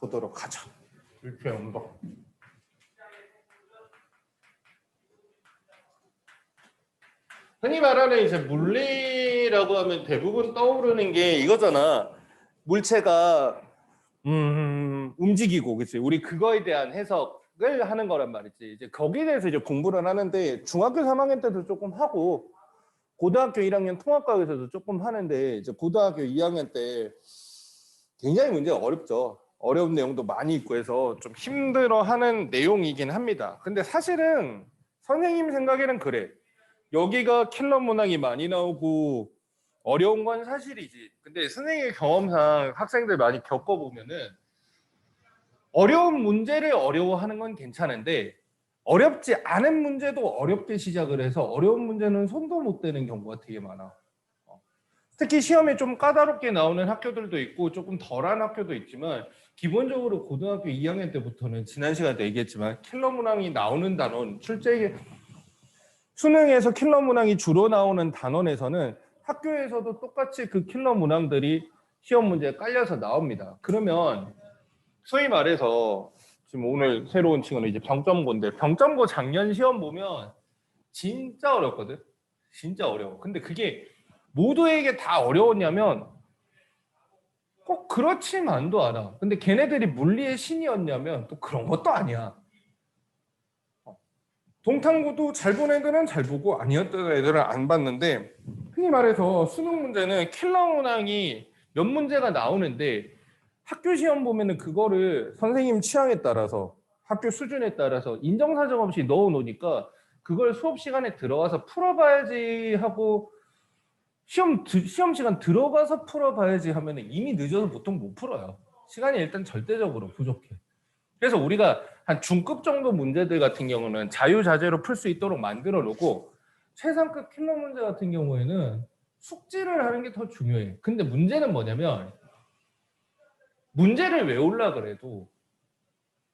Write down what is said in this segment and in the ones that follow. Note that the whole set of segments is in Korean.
보도록 하죠. 물체 운동. 흔히 말하는 이제 물리라고 하면 대부분 떠오르는 게 이거잖아. 물체가 움직이고, 그치? 우리 그거에 대한 해석을 하는 거란 말이지. 이제 거기에 대해서 이제 공부를 하는데 중학교 3학년 때도 조금 하고 고등학교 1학년 통합과학에서도 조금 하는데 이제 고등학교 2학년 때 굉장히 문제가 어렵죠. 어려운 내용도 많이 있고 해서 좀 힘들어하는 내용이긴 합니다. 근데 사실은 선생님 생각에는 그래. 여기가 킬러 문항이 많이 나오고 어려운 건 사실이지. 근데 선생님의 경험상 학생들 많이 겪어보면은 어려운 문제를 어려워하는 건 괜찮은데 어렵지 않은 문제도 어렵게 시작을 해서 어려운 문제는 손도 못 대는 경우가 되게 많아. 특히 시험에 좀 까다롭게 나오는 학교들도 있고 조금 덜한 학교도 있지만 기본적으로 고등학교 2학년 때부터는 지난 시간에 얘기했지만 킬러 문항이 나오는 단원, 출제 수능에서 킬러 문항이 주로 나오는 단원에서는 학교에서도 똑같이 그 킬러 문항들이 시험 문제에 깔려서 나옵니다. 그러면 소위 말해서 지금 오늘 새로운 친구는 이제 병점고인데 병점고 작년 시험 보면 진짜 어렵거든. 진짜 어려워. 근데 그게 모두에게 다 어려웠냐면 꼭 그렇지만도 않아. 근데 걔네들이 물리의 신이었냐면 또 그런 것도 아니야. 동탐고도 잘 본 애들은 잘 보고 아니었던 애들은 안 봤는데 흔히 말해서 수능 문제는 킬러 문항이 몇 문제가 나오는데 학교 시험 보면은 그거를 선생님 취향에 따라서 학교 수준에 따라서 인정사정 없이 넣어 놓으니까 그걸 수업 시간에 들어가서 풀어봐야지 하고 시험 시간 들어가서 풀어봐야지 하면은 이미 늦어서 보통 못 풀어요. 시간이 일단 절대적으로 부족해. 그래서 우리가 한 중급 정도 문제들 같은 경우는 자유자재로 풀 수 있도록 만들어 놓고 최상급 킬러 문제 같은 경우에는 숙지를 하는 게 더 중요해. 근데 문제는 뭐냐면 문제를 외우려 그래도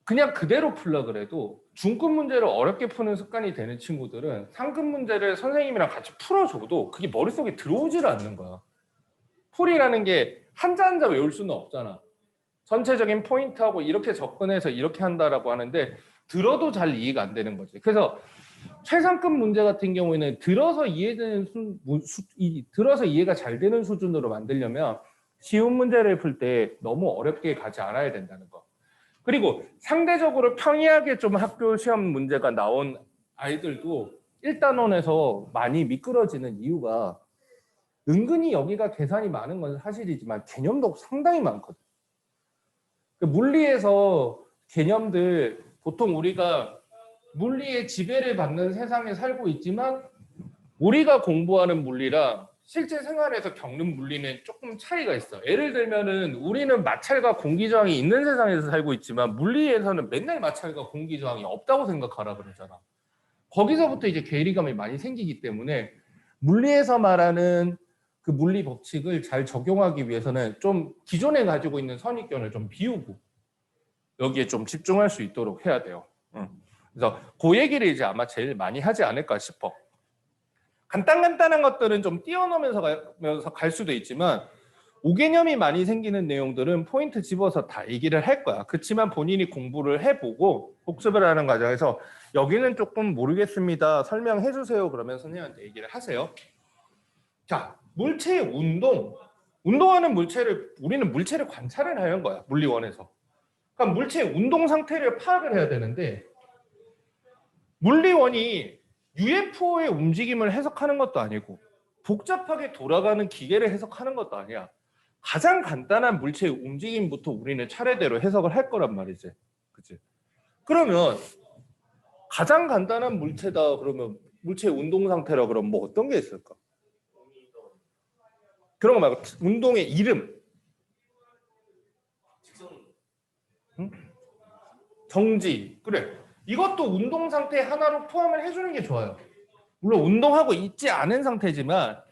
그냥 그대로 풀려 그래도 중급 문제를 어렵게 푸는 습관이 되는 친구들은 상급 문제를 선생님이랑 같이 풀어줘도 그게 머릿속에 들어오질 않는 거야. 풀이라는 게 한자 한자 외울 수는 없잖아. 전체적인 포인트하고 이렇게 접근해서 이렇게 한다라고 하는데 들어도 잘 이해가 안 되는 거지. 그래서 최상급 문제 같은 경우에는 들어서 들어서 이해가 잘 되는 수준으로 만들려면 쉬운 문제를 풀 때 너무 어렵게 가지 않아야 된다는 거. 그리고 상대적으로 평이하게 좀 학교 시험 문제가 나온 아이들도 1단원에서 많이 미끄러지는 이유가 은근히 여기가 계산이 많은 건 사실이지만 개념도 상당히 많거든. 물리에서 개념들 보통 우리가 물리의 지배를 받는 세상에 살고 있지만 우리가 공부하는 물리랑 실제 생활에서 겪는 물리는 조금 차이가 있어. 예를 들면은 우리는 마찰과 공기저항이 있는 세상에서 살고 있지만 물리에서는 맨날 마찰과 공기저항이 없다고 생각하라 그러잖아. 거기서부터 이제 괴리감이 많이 생기기 때문에 물리에서 말하는 그 물리 법칙을 잘 적용하기 위해서는 좀 기존에 가지고 있는 선입견을 좀 비우고 여기에 좀 집중할 수 있도록 해야 돼요. 그래서 그 얘기를 이제 아마 제일 많이 하지 않을까 싶어. 간단한 것들은 좀 띄워놓으면서 갈 수도 있지만 오개념이 많이 생기는 내용들은 포인트 집어서 다 얘기를 할 거야. 그렇지만 본인이 공부를 해보고 복습을 하는 과정에서 여기는 조금 모르겠습니다. 설명해 주세요. 그러면 선생님한테 얘기를 하세요. 자, 물체의 운동. 운동하는 물체를 우리는 물체를 관찰을 하는 거야. 물리원에서. 그러니까 물체의 운동 상태를 파악을 해야 되는데 물리원이 UFO의 움직임을 해석하는 것도 아니고 복잡하게 돌아가는 기계를 해석하는 것도 아니야. 가장 간단한 물체의 움직임부터 우리는 차례대로 해석을 할 거란 말이지. 그치? 그러면 가장 간단한 물체다 그러면 물체의 운동 상태라 그러면 뭐 어떤 게 있을까? 그런 거 말고 운동의 이름. 응? 정지. 그래. 이것도 운동 상태 하나로 포함을 해주는 게 좋아요. 물론 운동하고 있지 않은 상태지만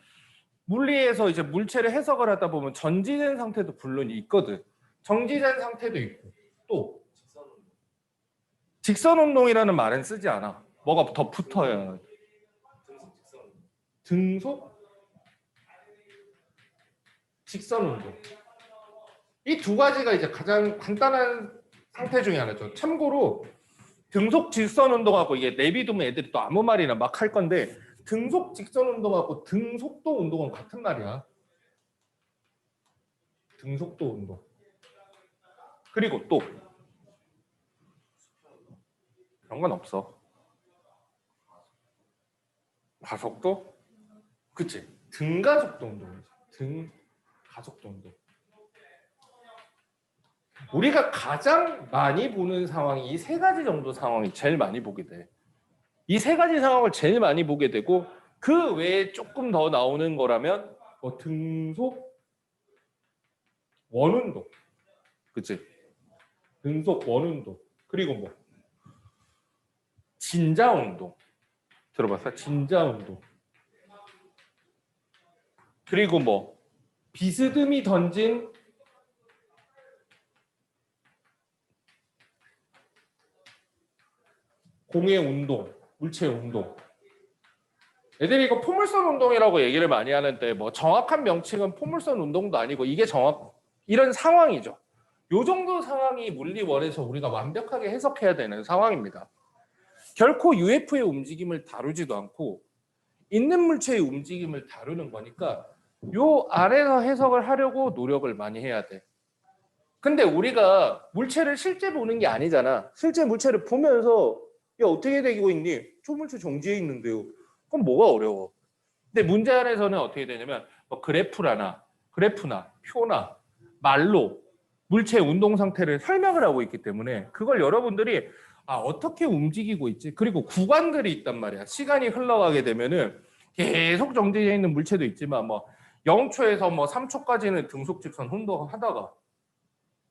물리에서 이제 물체를 해석을 하다 보면 전지된 상태도 물론 있거든. 정지된 상태도 있고 또 직선 운동이라는 말은 쓰지 않아. 뭐가 더 붙어야 등속 직선 운동. 이 두 가지가 이제 가장 간단한 상태 중에 하나죠. 참고로 등속 직선 운동하고 이게 내비두면 애들이 또 아무 말이나 막 할 건데 등속 직선 운동하고 등속도 운동은 같은 말이야. 등속도 운동. 그리고 또 그런 건 없어. 가속도? 그치. 등가속도 운동이지. 등가속도 운동. 우리가 가장 많이 보는 상황이 이 세 가지 정도 상황이 제일 많이 보게 돼. 이 세 가지 상황을 제일 많이 보게 되고 그 외에 조금 더 나오는 거라면 뭐 등속 원운동. 그치. 등속 원운동. 그리고 뭐 진자운동. 들어봤어? 진자운동. 그리고 뭐 비스듬히 던진 공의 운동, 물체 운동. 애들이 이거 포물선 운동이라고 얘기를 많이 하는데 뭐 정확한 명칭은 포물선 운동도 아니고 이게 이런 상황이죠. 요 정도 상황이 물리원에서 우리가 완벽하게 해석해야 되는 상황입니다. 결코 UF의 움직임을 다루지도 않고 있는 물체의 움직임을 다루는 거니까 요 안에서 해석을 하려고 노력을 많이 해야 돼. 근데 우리가 물체를 실제 보는 게 아니잖아. 실제 물체를 보면서 야 어떻게 되고 있니? 초물체 정지해 있는데요. 그럼 뭐가 어려워? 근데 문제 안에서는 어떻게 되냐면 뭐 그래프나 표나 말로 물체의 운동 상태를 설명을 하고 있기 때문에 그걸 여러분들이 어떻게 움직이고 있지? 그리고 구간들이 있단 말이야. 시간이 흘러가게 되면은 계속 정지해 있는 물체도 있지만 뭐 0초에서 뭐 3초까지는 등속 직선 운동하다가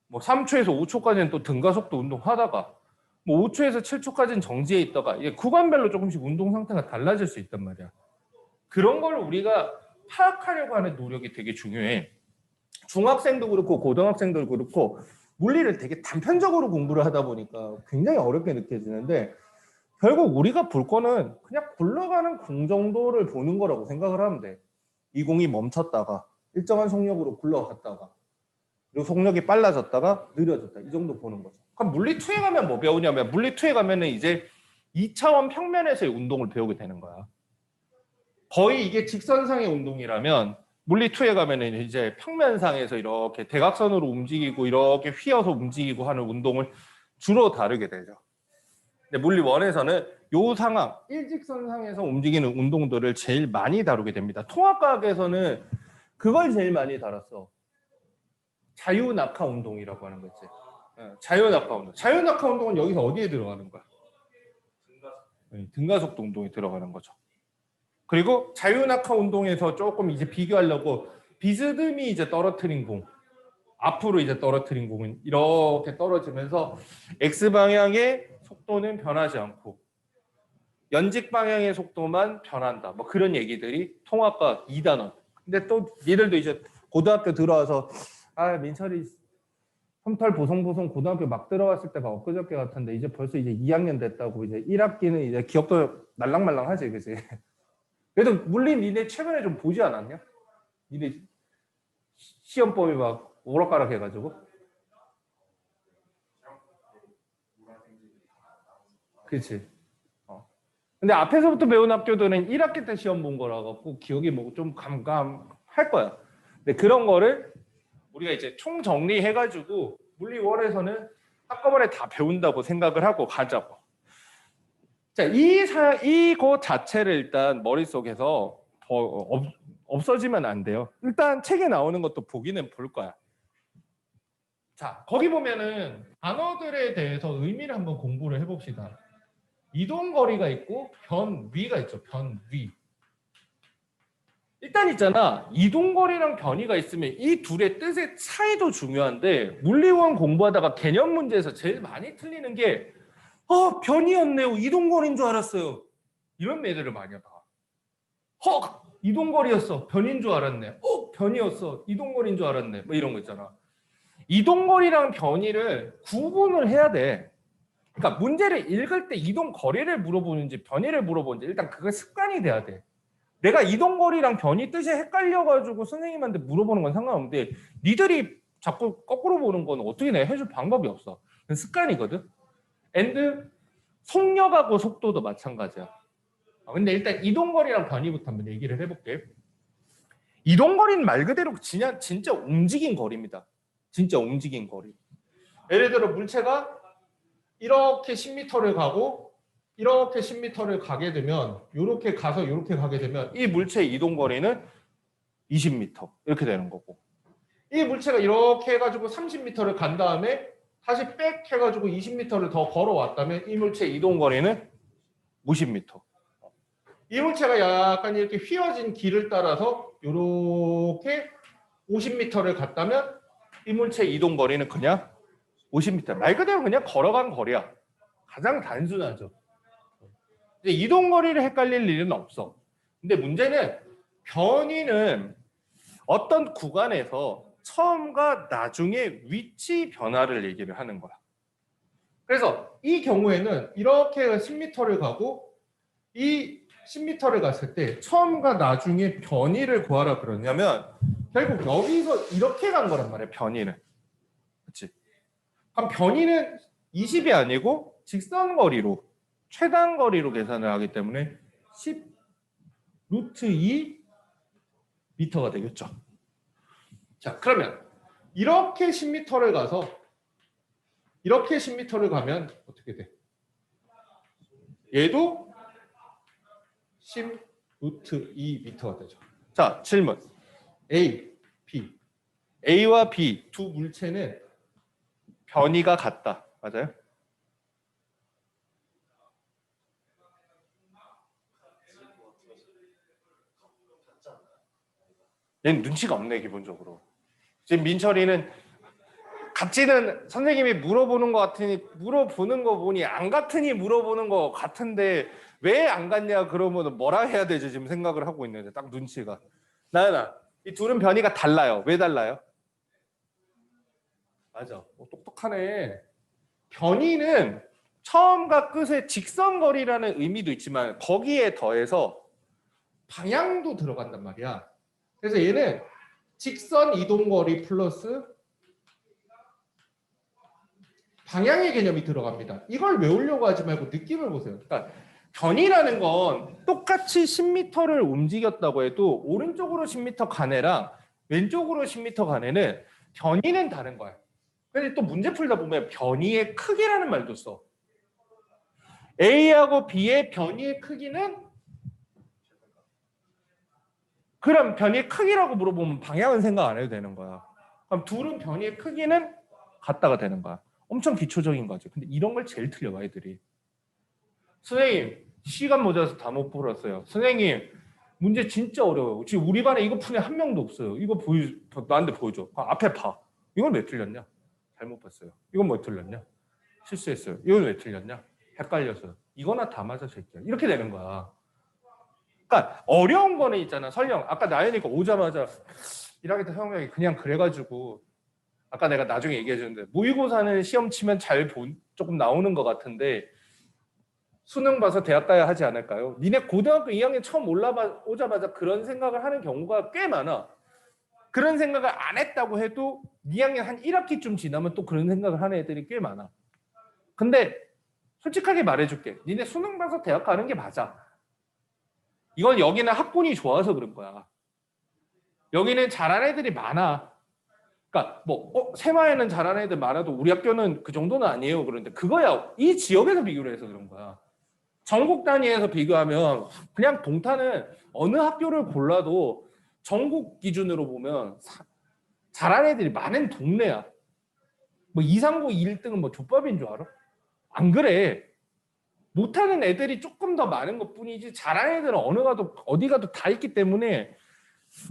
뭐 3초에서 5초까지는 또 등가속도 운동하다가 뭐 5초에서 7초까지는 정지해 있다가 이게 구간별로 조금씩 운동 상태가 달라질 수 있단 말이야. 그런 걸 우리가 파악하려고 하는 노력이 되게 중요해. 중학생도 그렇고 고등학생도 그렇고 물리를 되게 단편적으로 공부를 하다 보니까 굉장히 어렵게 느껴지는데 결국 우리가 볼 거는 그냥 굴러가는 공 정도를 보는 거라고 생각을 하면 돼. 이 공이 멈췄다가 일정한 속력으로 굴러갔다가 그리고 속력이 빨라졌다가 느려졌다. 이 정도 보는 거죠. 그럼 물리 2에 가면 뭐 배우냐면 물리 2에 가면은 이제 2차원 평면에서의 운동을 배우게 되는 거야. 거의 이게 직선상의 운동이라면 물리 2에 가면은 이제 평면상에서 이렇게 대각선으로 움직이고 이렇게 휘어서 움직이고 하는 운동을 주로 다루게 되죠. 근데 물리 1에서는 요 상황, 일직선상에서 움직이는 운동들을 제일 많이 다루게 됩니다. 통합과학에서는 그걸 제일 많이 다뤘어. 자유낙하 운동이라고 하는 거지. 자유낙하 운동. 자유낙하 운동은 여기서 어디에 들어가는 거야? 등가속도 운동에 들어가는 거죠. 그리고 자유낙하 운동에서 조금 이제 비교하려고 비스듬히 이제 떨어뜨린 공, 앞으로 이제 떨어뜨린 공은 이렇게 떨어지면서 x 방향의 속도는 변하지 않고 연직 방향의 속도만 변한다. 뭐 그런 얘기들이 통합과 2단원. 근데 또 얘들도 이제 고등학교 들어와서 민철이 솜털 보송보송 고등학교 막 들어왔을 때가 엊그저께 같은데 이제 벌써 이제 2학년 됐다고 이제 1학기는 이제 기억도 말랑말랑하지, 그지? 그래도 물리 니네 최근에 좀 보지 않았냐? 니네 시험범위 막 오락가락 해가지고. 그렇지. 근데 앞에서부터 배운 학교들은 1학기 때 시험 본 거라 갖고 기억이 뭐 좀 감감할 거야. 근데 그런 거를 우리가 이제 총 정리해가지고 물리원에서는 한꺼번에 다 배운다고 생각을 하고 가자고. 자, 이거 자체를 일단 머릿속에서 더 없어지면 안 돼요. 일단 책에 나오는 것도 보기는 볼 거야. 자, 거기 보면은 단어들에 대해서 의미를 한번 공부를 해봅시다. 이동거리가 있고 변위가 있죠. 변위. 일단 있잖아. 이동거리랑 변위가 있으면 이 둘의 뜻의 차이도 중요한데 물리원 공부하다가 개념 문제에서 제일 많이 틀리는 게 변이였네요. 이동거리인 줄 알았어요. 이런 애들을 많이 봐. 이동거리였어. 변인 줄 알았네. 변이었어. 이동거리인 줄 알았네. 뭐 이런 거 있잖아. 이동거리랑 변이를 구분을 해야 돼. 그러니까 문제를 읽을 때 이동거리를 물어보는지 변이를 물어보는지 일단 그게 습관이 돼야 돼. 내가 이동거리랑 변이 뜻이 헷갈려가지고 선생님한테 물어보는 건 상관없는데 니들이 자꾸 거꾸로 보는 건 어떻게 내가 해줄 방법이 없어. 습관이거든. and 속력하고 속도도 마찬가지야. 근데 일단 이동거리랑 변이부터 한번 얘기를 해볼게. 이동거리는 말 그대로 진짜 움직인 거리입니다. 진짜 움직인 거리. 예를 들어 물체가 이렇게 10m를 가고 이렇게 10m를 가게 되면 이렇게 가서 이렇게 가게 되면 이 물체의 이동거리는 20m 이렇게 되는 거고, 이 물체가 이렇게 해가지고 30m를 간 다음에 다시 백 해가지고 20m를 더 걸어왔다면 이 물체의 이동거리는 50m. 이 물체가 약간 이렇게 휘어진 길을 따라서 이렇게 50m를 갔다면 이 물체의 이동거리는 그냥 50m. 말 그대로 그냥 걸어간 거리야. 가장 단순하죠. 이동거리를 헷갈릴 일은 없어. 근데 문제는 변이는 어떤 구간에서 처음과 나중에 위치 변화를 얘기를 하는 거야. 그래서 이 경우에는 이렇게 10m를 가고 이 10m를 갔을 때 처음과 나중에 변이를 구하라 그러냐면 결국 여기서 이렇게 간 거란 말이야. 변이는. 그렇지? 그럼 변이는 20이 아니고 직선거리로 최단거리로 계산을 하기 때문에 10 루트 2 미터가 되겠죠. 자, 그러면 이렇게 10m를 가서 이렇게 10m를 가면 어떻게 돼? 얘도 10 루트 2 미터가 되죠. 자, 질문. A, B. A와 B 두 물체는 변이가 같다. 맞아요? 얘는 눈치가 없네, 기본적으로. 지금 민철이는 같지는 선생님이 물어보는 거 같으니 물어보는 거 보니 안 같으니 물어보는 거 같은데 왜 안 같냐 그러면 뭐라 해야 되지 지금 생각을 하고 있는데 딱 눈치가. 나연아, 이 둘은 변이가 달라요. 왜 달라요? 맞아. 똑똑하네. 변이는 처음과 끝의 직선거리라는 의미도 있지만 거기에 더해서 방향도 들어간단 말이야. 그래서 얘는 직선 이동거리 플러스 방향의 개념이 들어갑니다. 이걸 외우려고 하지 말고 느낌을 보세요. 그러니까 변이라는 건 똑같이 10m를 움직였다고 해도 오른쪽으로 10m 가네랑 왼쪽으로 10m 가네는 변이는 다른 거야. 근데 또 문제 풀다 보면 변이의 크기라는 말도 써. A하고 B의 변이의 크기는 그럼 변이의 크기라고 물어보면 방향은 생각 안 해도 되는 거야. 그럼 둘은 변이의 크기는 같다가 되는 거야. 엄청 기초적인 거지. 근데 이런 걸 제일 틀려 아이들이. 선생님 시간 모자라서 다 못 풀었어요. 선생님 문제 진짜 어려워요. 지금 우리 반에 이거 푸는 한 명도 없어요. 이거 나한테 보여줘. 앞에 봐. 이건 왜 틀렸냐? 잘못 봤어요. 이건 뭐 틀렸냐? 실수했어요. 이건 왜 틀렸냐? 헷갈렸어요. 이거나 다 맞아 새끼야. 이렇게 되는 거야. 그러니까 어려운 거는 있잖아. 설령 아까 나연이가 오자마자 1학기 때 성형이 그냥 그래가지고 아까 내가 나중에 얘기해 주는데 모의고사는 시험 치면 조금 나오는 것 같은데 수능 봐서 대학 가야 하지 않을까요? 니네 고등학교 2학년 처음 오자마자 그런 생각을 하는 경우가 꽤 많아. 그런 생각을 안 했다고 해도 2학년 한 1학기쯤 지나면 또 그런 생각을 하는 애들이 꽤 많아. 근데 솔직하게 말해줄게. 니네 수능 봐서 대학 가는 게 맞아. 이건 여기는 학군이 좋아서 그런 거야. 여기는 잘하는 애들이 많아. 그러니까 세마에는 잘하는 애들 많아도 우리 학교는 그 정도는 아니에요. 그런데 그거야 이 지역에서 비교를 해서 그런 거야. 전국 단위에서 비교하면 그냥 동탄은 어느 학교를 골라도 전국 기준으로 보면 잘하는 애들이 많은 동네야. 이상고 1등은 족밥인 줄 알아? 안 그래. 못하는 애들이 조금 더 많은 것뿐이지 잘하는 애들은 어디 가도 다 있기 때문에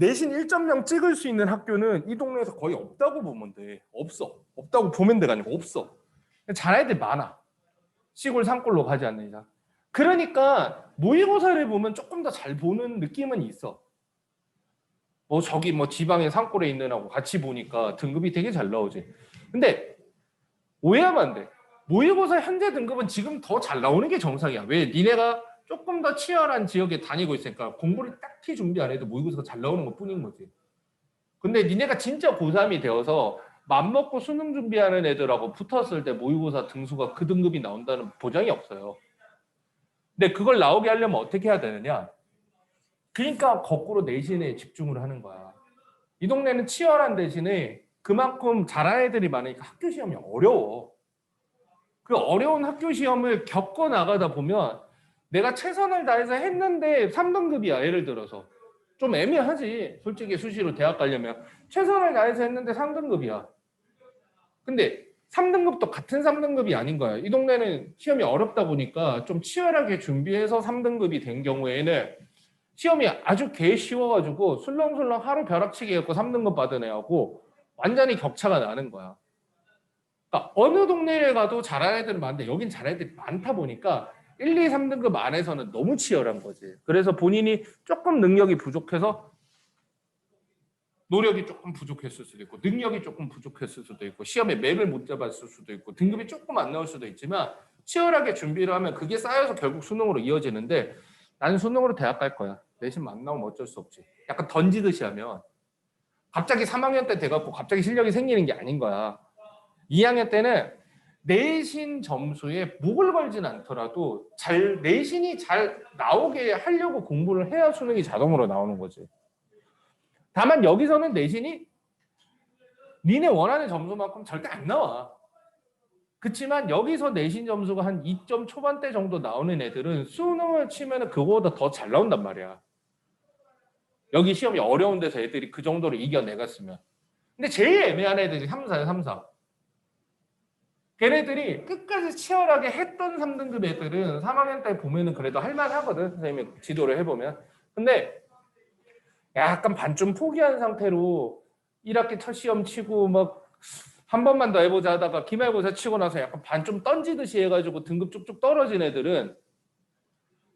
내신 1.0 찍을 수 있는 학교는 이 동네에서 거의 없다고 보면 돼. 없다고 보면 돼가 아니고 없어. 잘하는 애들 많아. 시골 산골로 가지 않는 이상. 그러니까 모의고사를 보면 조금 더 잘 보는 느낌은 있어. 저기 지방의 산골에 있는 하고 같이 보니까 등급이 되게 잘 나오지. 근데 오해하면 안 돼. 모의고사 현재 등급은 지금 더 잘 나오는 게 정상이야. 왜? 니네가 조금 더 치열한 지역에 다니고 있으니까 공부를 딱히 준비 안 해도 모의고사가 잘 나오는 것 뿐인 거지. 근데 니네가 진짜 고3이 되어서 맘먹고 수능 준비하는 애들하고 붙었을 때 모의고사 등수가 그 등급이 나온다는 보장이 없어요. 근데 그걸 나오게 하려면 어떻게 해야 되느냐? 그러니까 거꾸로 내신에 집중을 하는 거야. 이 동네는 치열한 대신에 그만큼 잘하는 애들이 많으니까 학교 시험이 어려워. 그 어려운 학교 시험을 겪어 나가다 보면 내가 최선을 다해서 했는데 3등급이야. 예를 들어서. 좀 애매하지. 솔직히 수시로 대학 가려면. 최선을 다해서 했는데 3등급이야. 근데 3등급도 같은 3등급이 아닌 거야. 이 동네는 시험이 어렵다 보니까 좀 치열하게 준비해서 3등급이 된 경우에는 시험이 아주 개 쉬워가지고 술렁술렁 하루 벼락치기 해갖고 3등급 받은 애하고 완전히 격차가 나는 거야. 그러니까 어느 동네에 가도 잘하는 애들은 많은데 여긴 잘하는 애들이 많다 보니까 1, 2, 3등급 안에서는 너무 치열한 거지. 그래서 본인이 조금 능력이 부족해서 노력이 조금 부족했을 수도 있고 능력이 조금 부족했을 수도 있고 시험에 맥을 못 잡았을 수도 있고 등급이 조금 안 나올 수도 있지만 치열하게 준비를 하면 그게 쌓여서 결국 수능으로 이어지는데 나는 수능으로 대학 갈 거야. 내신 안 나오면 어쩔 수 없지. 약간 던지듯이 하면 갑자기 3학년 때 돼갖고 갑자기 실력이 생기는 게 아닌 거야. 2학년 때는 내신 점수에 목을 걸진 않더라도 내신이 잘 나오게 하려고 공부를 해야 수능이 자동으로 나오는 거지. 다만 여기서는 내신이 니네 원하는 점수만큼 절대 안 나와. 그렇지만 여기서 내신 점수가 한 2점 초반대 정도 나오는 애들은 수능을 치면 그거보다 더 잘 나온단 말이야. 여기 시험이 어려운 데서 애들이 그 정도로 이겨내갔으면. 근데 제일 애매한 애들이 3, 4야, 3, 4. 걔네들이 끝까지 치열하게 했던 3등급 애들은 3학년 때 보면은 그래도 할만하거든. 선생님이 지도를 해보면. 근데 약간 반쯤 포기한 상태로 1학기 첫 시험 치고 막 한 번만 더 해보자 하다가 기말고사 치고 나서 약간 반쯤 던지듯이 해가지고 등급 쭉쭉 떨어진 애들은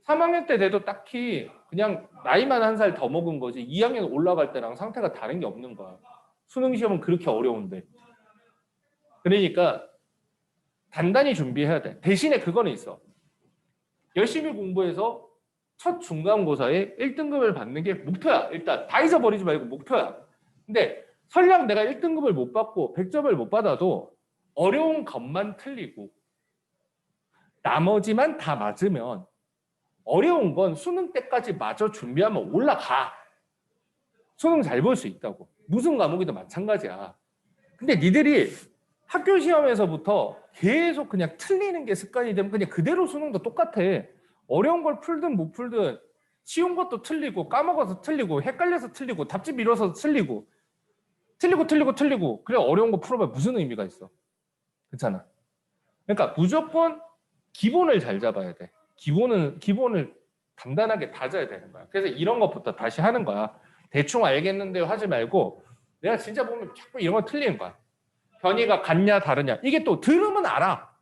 3학년 때 돼도 딱히 그냥 나이만 한 살 더 먹은 거지 2학년 올라갈 때랑 상태가 다른 게 없는 거야. 수능 시험은 그렇게 어려운데. 그러니까 단단히 준비해야 돼. 대신에 그거는 있어. 열심히 공부해서 첫 중간고사에 1등급을 받는 게 목표야. 일단 다 잊어버리지 말고 목표야. 근데 설령 내가 1등급을 못 받고 100점을 못 받아도 어려운 것만 틀리고 나머지만 다 맞으면 어려운 건 수능 때까지 마저 준비하면 올라가. 수능 잘 볼 수 있다고. 무슨 과목이든 마찬가지야. 근데 니들이 학교 시험에서부터 계속 그냥 틀리는 게 습관이 되면 그냥 그대로 수능도 똑같아. 어려운 걸 풀든 못 풀든 쉬운 것도 틀리고 까먹어서 틀리고 헷갈려서 틀리고 답지 밀어서 틀리고 그래 어려운 거 풀어봐야 무슨 의미가 있어. 그렇잖아. 그러니까 무조건 기본을 잘 잡아야 돼. 기본을 단단하게 다져야 되는 거야. 그래서 이런 것부터 다시 하는 거야. 대충 알겠는데 하지 말고 내가 진짜 보면 자꾸 이런 거 틀리는 거야. 변이가 같냐 다르냐. 이게 또 들으면 알아.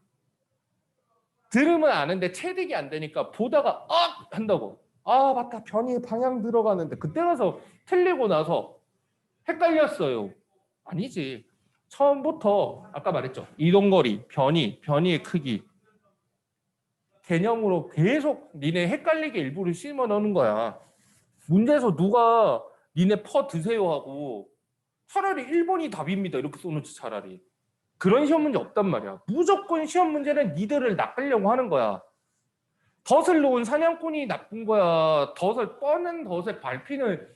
들으면 아는데 체득이 안 되니까 보다가 한다고. 아 맞다 변이 방향 들어가는데 그때 가서 틀리고 나서 헷갈렸어요. 아니지. 처음부터 아까 말했죠. 이동거리, 변이의 크기 개념으로 계속 니네 헷갈리게 일부를 심어 넣는 거야. 문제에서 누가 니네 퍼 드세요 하고 차라리 1번이 답입니다. 이렇게 써놓지 차라리. 그런 시험 문제 없단 말이야. 무조건 시험 문제는 니들을 낚으려고 하는 거야. 덫을 놓은 사냥꾼이 나쁜 거야. 뻔한 덫에 밟히는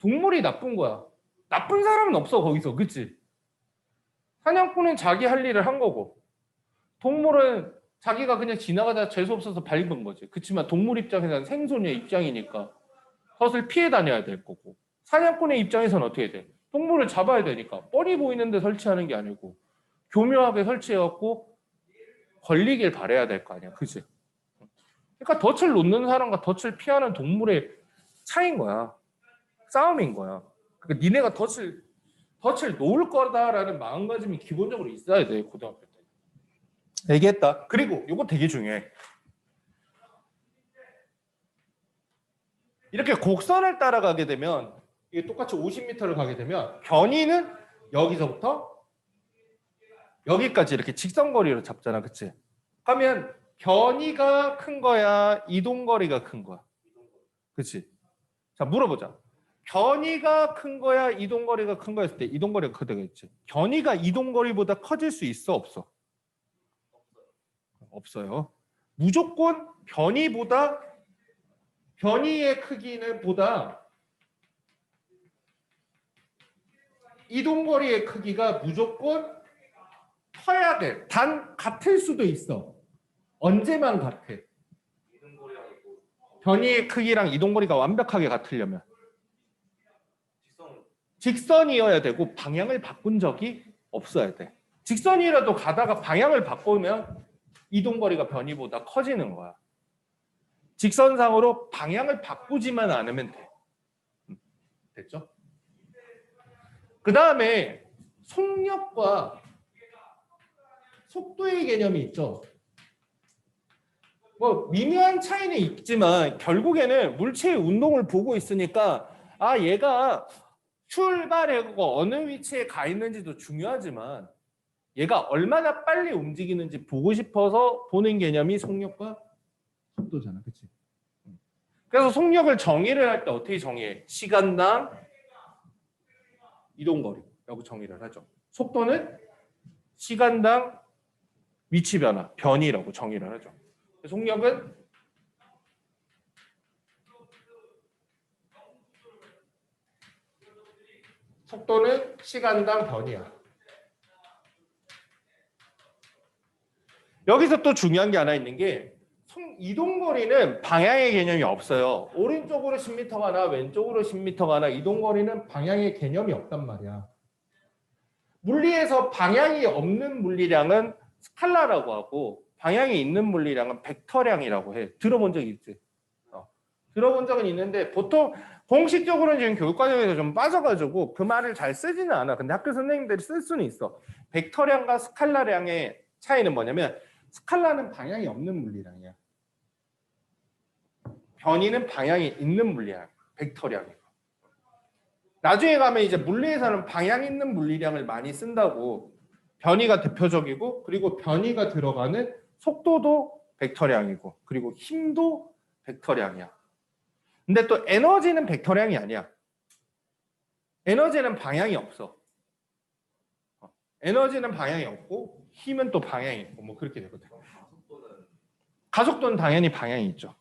동물이 나쁜 거야. 나쁜 사람은 없어 거기서. 그치? 사냥꾼은 자기 할 일을 한 거고 동물은 자기가 그냥 지나가다 재수없어서 밟은 거지. 그렇지만 동물 입장에서는 생존의 입장이니까 덫을 피해 다녀야 될 거고 사냥꾼의 입장에서는 어떻게 돼? 동물을 잡아야 되니까 뻔히 보이는데 설치하는 게 아니고 교묘하게 설치해갖고 걸리길 바라야 될 거 아니야. 그치? 그러니까 덫을 놓는 사람과 덫을 피하는 동물의 차이인 거야. 싸움인 거야. 그러니까 니네가 덫을 놓을 거다라는 마음가짐이 기본적으로 있어야 돼. 고등학교 때. 얘기했다. 그리고 이거 되게 중요해. 이렇게 곡선을 따라가게 되면 이게 똑같이 50m를 가게 되면 변이는 여기서부터 여기까지 이렇게 직선거리로 잡잖아. 그치? 하면 변이가 큰 거야? 이동거리가 큰 거야? 그치? 자 물어보자. 변이가 큰 거야, 이동거리가 큰 거였을 때 이동거리가 크다겠지. 변이가 이동거리보다 커질 수 있어, 없어? 없어요. 무조건 변이의 크기는 보다 이동거리의 크기가 무조건 커야 돼. 단 같을 수도 있어. 언제만 같아? 변이의 크기랑 이동거리가 완벽하게 같으려면 직선이어야 되고 방향을 바꾼 적이 없어야 돼. 직선이라도 가다가 방향을 바꾸면 이동거리가 변이보다 커지는 거야. 직선상으로 방향을 바꾸지만 않으면 돼. 됐죠? 그 다음에 속력과 속도의 개념이 있죠. 뭐 미묘한 차이는 있지만 결국에는 물체의 운동을 보고 있으니까 얘가 출발하고 어느 위치에 가 있는지도 중요하지만 얘가 얼마나 빨리 움직이는지 보고 싶어서 보는 개념이 속력과 속도잖아. 그치? 그래서 속력을 정의를 할 때 어떻게 정의해? 시간당 이동거리라고 정의를 하죠. 속도는 시간당 위치 변화, 변이라고 정의를 하죠. 속력은 속도는 시간당 변이야. 여기서 또 중요한 게 하나 있는 게 이동거리는 방향의 개념이 없어요. 오른쪽으로 10m 가나 왼쪽으로 10m 가나 이동거리는 방향의 개념이 없단 말이야. 물리에서 방향이 없는 물리량은 스칼라라고 하고 방향이 있는 물리량은 벡터량이라고 해. 들어본 적 있지? 들어본 적은 있는데 보통 공식적으로는 지금 교육과정에서 좀 빠져가지고 그 말을 잘 쓰지는 않아. 근데 학교 선생님들이 쓸 수는 있어. 벡터량과 스칼라량의 차이는 뭐냐면 스칼라는 방향이 없는 물리량이야. 변이는 방향이 있는 물리량, 벡터량이고. 나중에 가면 이제 물리에서는 방향 있는 물리량을 많이 쓴다고. 변이가 대표적이고 그리고 변이가 들어가는 속도도 벡터량이고 그리고 힘도 벡터량이야. 근데 또 에너지는 벡터량이 아니야. 에너지는 방향이 없어. 에너지는 방향이 없고 힘은 또 방향이 있고 뭐 그렇게 되거든. 가속도는 당연히 방향이 있죠.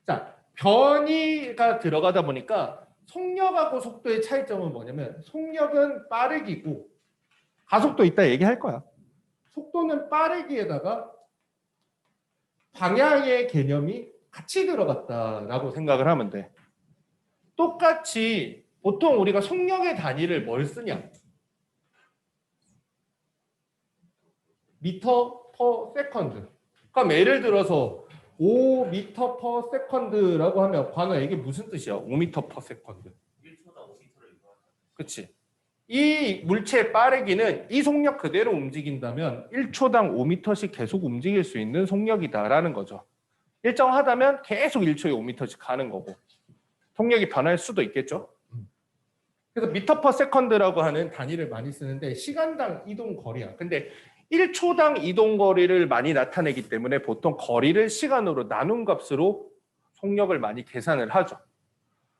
자, 변이가 들어가다 보니까 속력하고 속도의 차이점은 뭐냐면 속력은 빠르기고 가속도 이따 얘기할 거야. 속도는 빠르기에다가 방향의 개념이 같이 들어갔다라고 생각을 하면 돼. 똑같이 보통 우리가 속력의 단위를 뭘 쓰냐? 미터 퍼 세컨드. 그럼 예를 들어서 5미터 퍼 세컨드라고 하면 관우야 이게 무슨 뜻이야? 5미터 퍼 세컨드. 1초당 5미터를 그치? 이 물체의 빠르기는 이 속력 그대로 움직인다면 1초당 5m씩 계속 움직일 수 있는 속력이다라는 거죠. 일정하다면 계속 1초에 5m씩 가는 거고 속력이 변할 수도 있겠죠. 그래서 미터 퍼 세컨드라고 하는 단위를 많이 쓰는데 시간당 이동 거리야. 근데 1초당 이동 거리를 많이 나타내기 때문에 보통 거리를 시간으로 나눈 값으로 속력을 많이 계산을 하죠.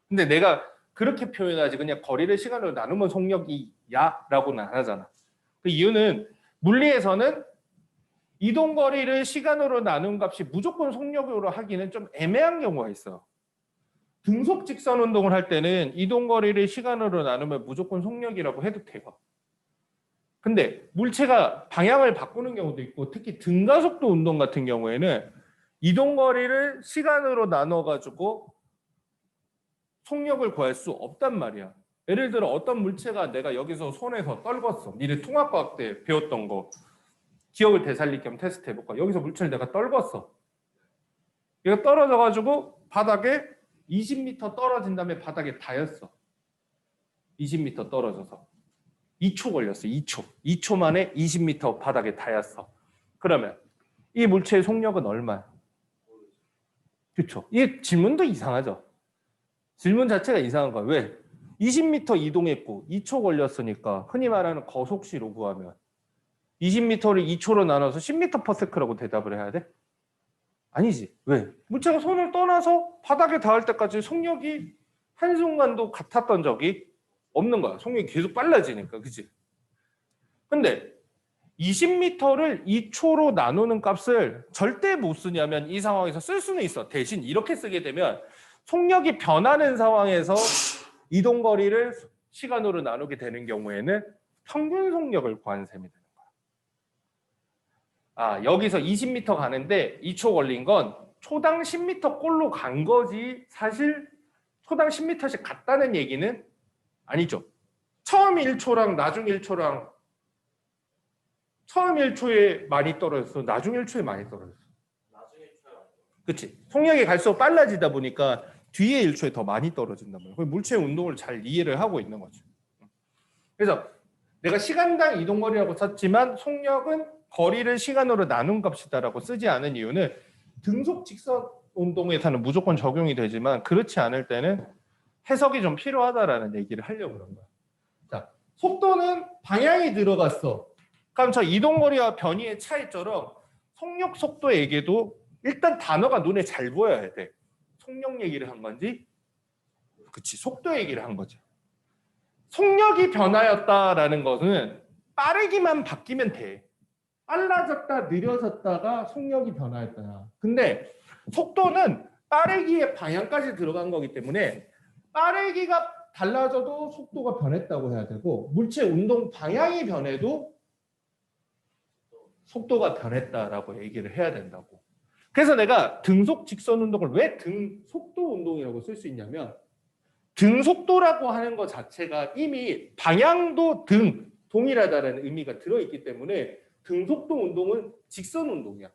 근데 내가 그렇게 표현하지 그냥 거리를 시간으로 나누면 속력이야 라고는 안 하잖아. 그 이유는 물리에서는 이동 거리를 시간으로 나눈 값이 무조건 속력으로 하기는 좀 애매한 경우가 있어. 등속 직선 운동을 할 때는 이동 거리를 시간으로 나누면 무조건 속력이라고 해도 돼요. 근데 물체가 방향을 바꾸는 경우도 있고 특히 등가속도 운동 같은 경우에는 이동 거리를 시간으로 나눠 가지고 속력을 구할 수 없단 말이야. 예를 들어 어떤 물체가 내가 여기서 손에서 떨궜어. 미래 통합과학 때 배웠던 거. 기억을 되살릴 겸 테스트 해볼까? 여기서 물체를 내가 떨궜어. 얘가 떨어져가지고 바닥에 20m 떨어진 다음에 바닥에 닿였어. 20m 떨어져서. 2초 걸렸어. 2초. 2초 만에 20m 바닥에 닿였어. 그러면 이 물체의 속력은 얼마야? 그렇죠. 이 질문도 이상하죠. 질문 자체가 이상한 거야. 왜? 20m 이동했고 2초 걸렸으니까 흔히 말하는 거속시로 구하면 20m를 2초로 나눠서 10m/s라고 대답을 해야 돼? 아니지. 왜? 물체가 손을 떠나서 바닥에 닿을 때까지 속력이 한순간도 같았던 적이 없는 거야. 속력이 계속 빨라지니까. 그치? 근데 20m를 2초로 나누는 값을 절대 못 쓰냐면 이 상황에서 쓸 수는 있어. 대신 이렇게 쓰게 되면 속력이 변하는 상황에서 이동 거리를 시간으로 나누게 되는 경우에는 평균 속력을 구하는 셈이 되는 거야. 아, 여기서 20m 가는데 2초 걸린 건 초당 10m 꼴로 간 거지 사실 초당 10m씩 갔다는 얘기는 아니죠. 처음 1초랑 나중 1초랑 처음 1초에 많이 떨어졌어. 나중 1초에 많이 떨어졌어. 그치? 속력이 갈수록 빨라지다 보니까 뒤에 1초에 더 많이 떨어진단 말이야. 물체의 운동을 잘 이해를 하고 있는 거죠. 그래서 내가 시간당 이동거리라고 썼지만 속력은 거리를 시간으로 나눈 값이다라고 쓰지 않은 이유는 등속 직선 운동에서는 무조건 적용이 되지만 그렇지 않을 때는 해석이 좀 필요하다라는 얘기를 하려고 그런 거야. 자, 속도는 방향이 들어갔어. 그럼 저 이동거리와 변이의 차이처럼 속력 속도에게도 일단 단어가 눈에 잘 보여야 돼. 속력 얘기를 한 건지, 그치, 속도 얘기를 한 거지. 속력이 변하였다라는 것은 빠르기만 바뀌면 돼. 빨라졌다, 느려졌다가 속력이 변하였다. 근데 속도는 빠르기의 방향까지 들어간 거기 때문에 빠르기가 달라져도 속도가 변했다고 해야 되고 물체 운동 방향이 변해도 속도가 변했다라고 얘기를 해야 된다고. 그래서 내가 등속 직선 운동을 왜 등속도 운동이라고 쓸 수 있냐면 등속도라고 하는 것 자체가 이미 방향도 동일하다는 의미가 들어있기 때문에 등속도 운동은 직선 운동이야.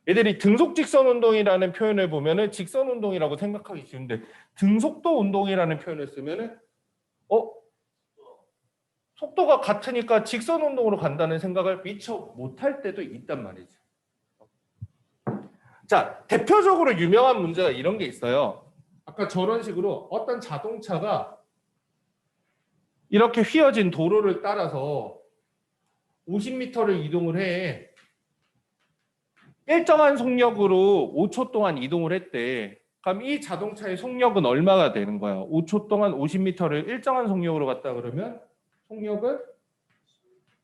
애들이 등속 직선 운동이라는 표현을 보면은 직선 운동이라고 생각하기 쉬운데 등속도 운동이라는 표현을 쓰면은 속도가 같으니까 직선 운동으로 간다는 생각을 미처 못할 때도 있단 말이지. 자, 대표적으로 유명한 문제가 이런 게 있어요. 아까 저런 식으로 어떤 자동차가 이렇게 휘어진 도로를 따라서 50m를 이동을 해. 일정한 속력으로 5초 동안 이동을 했대. 그럼 이 자동차의 속력은 얼마가 되는 거야? 5초 동안 50m를 일정한 속력으로 갔다 그러면 속력은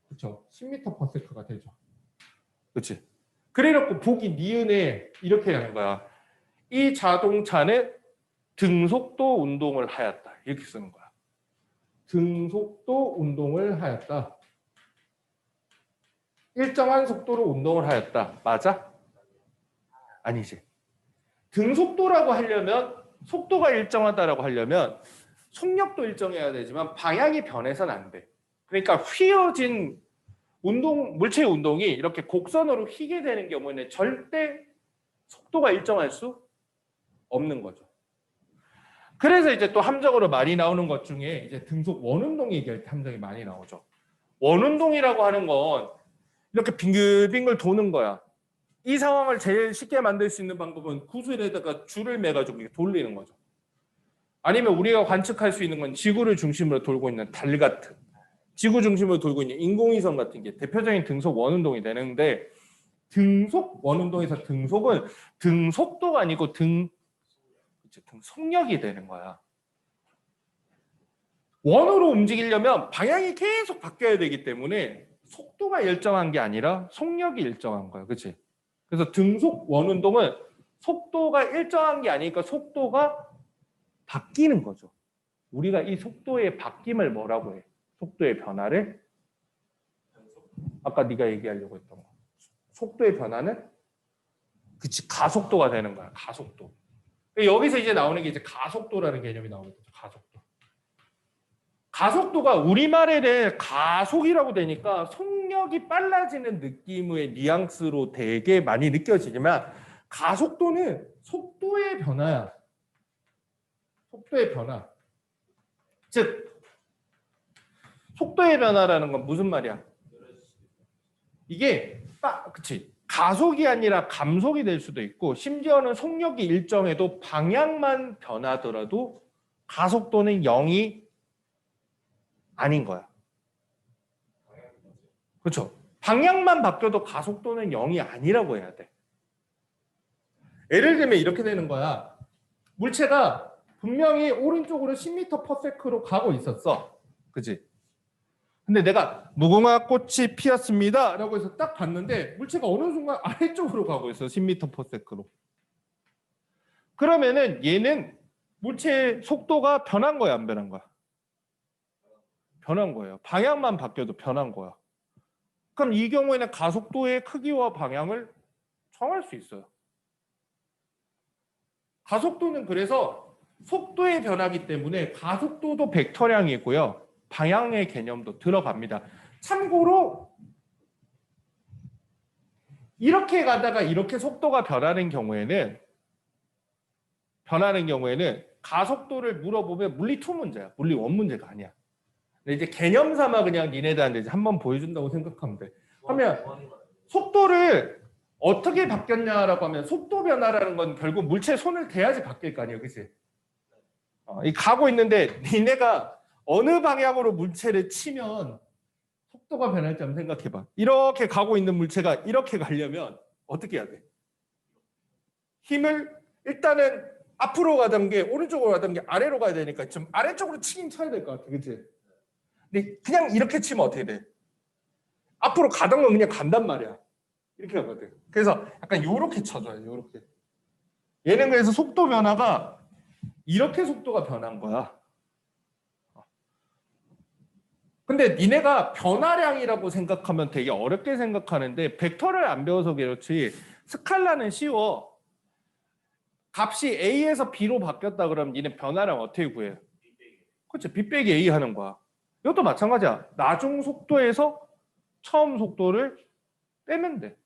그렇죠. 10m/s가 되죠. 그렇지? 그래놓고 보기 니은에 이렇게 하는 거야. 이 자동차는 등속도 운동을 하였다. 이렇게 쓰는 거야. 등속도 운동을 하였다. 일정한 속도로 운동을 하였다. 맞아? 아니지. 등속도라고 하려면 속도가 일정하다라고 하려면 속력도 일정해야 되지만 방향이 변해서는 안 돼. 그러니까 휘어진 물체의 운동이 이렇게 곡선으로 휘게 되는 경우에는 절대 속도가 일정할 수 없는 거죠. 그래서 이제 또 함정으로 많이 나오는 것 중에 이제 등속 원운동 얘기할 때 함정이 많이 나오죠. 원운동이라고 하는 건 이렇게 빙글빙글 도는 거야. 이 상황을 제일 쉽게 만들 수 있는 방법은 구슬에다가 줄을 매가지고 돌리는 거죠. 아니면 우리가 관측할 수 있는 건 지구를 중심으로 돌고 있는 달 같은 지구 중심으로 돌고 있는 인공위성 같은 게 대표적인 등속 원운동이 되는데 등속 원운동에서 등속은 등속도가 아니고 등속력이 되는 거야. 원으로 움직이려면 방향이 계속 바뀌어야 되기 때문에 속도가 일정한 게 아니라 속력이 일정한 거야. 그렇지? 그래서 등속 원운동은 속도가 일정한 게 아니니까 속도가 바뀌는 거죠. 우리가 이 속도의 바뀜을 뭐라고 해? 속도의 변화를 아까 네가 얘기하려고 했던 거. 속도의 변화는 그치 가속도가 되는 거야. 가속도. 여기서 이제 나오는 게 이제 가속도라는 개념이 나오겠죠. 가속도. 가속도가 우리말에는 가속이라고 되니까 속력이 빨라지는 느낌의 뉘앙스로 되게 많이 느껴지지만 가속도는 속도의 변화야. 속도의 변화. 즉 속도의 변화라는 건 무슨 말이야? 이게 그치 가속이 아니라 감속이 될 수도 있고 심지어는 속력이 일정해도 방향만 변하더라도 가속도는 0이 아닌 거야. 그렇죠? 방향만 바뀌어도 가속도는 0이 아니라고 해야 돼. 예를 들면 이렇게 되는 거야. 물체가 분명히 오른쪽으로 10m/s로 가고 있었어. 그지? 근데 내가 무궁화 꽃이 피었습니다 라고 해서 딱 봤는데 물체가 어느 순간 아래쪽으로 가고 있어. 10m/s로. 그러면은 얘는 물체의 속도가 변한 거야, 안 변한 거야? 변한 거예요. 방향만 바뀌어도 변한 거야. 그럼 이 경우에는 가속도의 크기와 방향을 정할 수 있어요. 가속도는 그래서 속도의 변화기 때문에 가속도도 벡터량이고요. 방향의 개념도 들어갑니다. 참고로 이렇게 가다가 이렇게 속도가 변하는 경우에는 가속도를 물어보면 물리 2 문제야. 물리 1 문제가 아니야. 근데 이제 개념 삼아 그냥 니네들한테 이제 한번 보여준다고 생각하면 돼. 하면 속도를 어떻게 바뀌었냐라고 하면 속도 변화라는 건 결국 물체에 손을 대야지 바뀔 거 아니에요. 그치? 이 가고 있는데 니네가 어느 방향으로 물체를 치면 속도가 변할지 한번 생각해봐. 이렇게 가고 있는 물체가 이렇게 가려면 어떻게 해야 돼? 힘을 일단은 앞으로 가던 게 오른쪽으로 가던 게 아래로 가야 되니까 좀 아래쪽으로 치긴 쳐야 될 것 같아. 그치? 근데 그냥 이렇게 치면 어떻게 돼? 앞으로 가던 건 그냥 간단 말이야. 이렇게 하거든. 그래서 약간 요렇게 쳐줘요. 요렇게. 얘는 그래서 속도 변화가 이렇게 속도가 변한 거야. 근데 니네가 변화량이라고 생각하면 되게 어렵게 생각하는데 벡터를 안 배워서 그렇지 스칼라는 쉬워. 값이 A에서 B로 바뀌었다 그러면 니네 변화량 어떻게 구해요? 그렇죠. B 빼기 A 하는 거야. 이것도 마찬가지야. 나중 속도에서 처음 속도를 빼면 돼.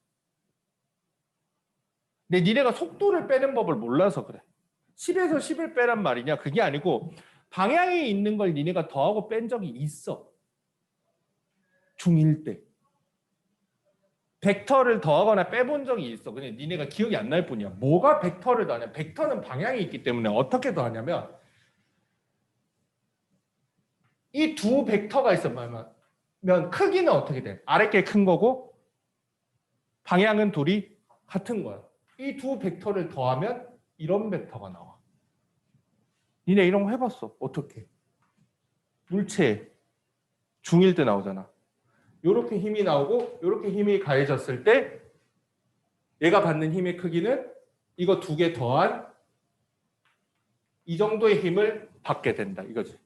근데 니네가 속도를 빼는 법을 몰라서 그래. 10에서 10을 빼란 말이냐? 그게 아니고 방향이 있는 걸 니네가 더하고 뺀 적이 있어. 중1 때. 벡터를 더하거나 빼본 적이 있어. 그냥 니네가 기억이 안 날 뿐이야. 뭐가 벡터를 더하냐? 벡터는 방향이 있기 때문에 어떻게 더하냐면 이 두 벡터가 있으면 크기는 어떻게 돼? 아래 게 큰 거고 방향은 둘이 같은 거야. 이 두 벡터를 더하면 이런 벡터가 나와. 니네 이런 거 해봤어. 어떻게? 물체 중1 때 나오잖아. 이렇게 힘이 나오고 이렇게 힘이 가해졌을 때 얘가 받는 힘의 크기는 이거 두 개 더한 이 정도의 힘을 받게 된다. 이거지.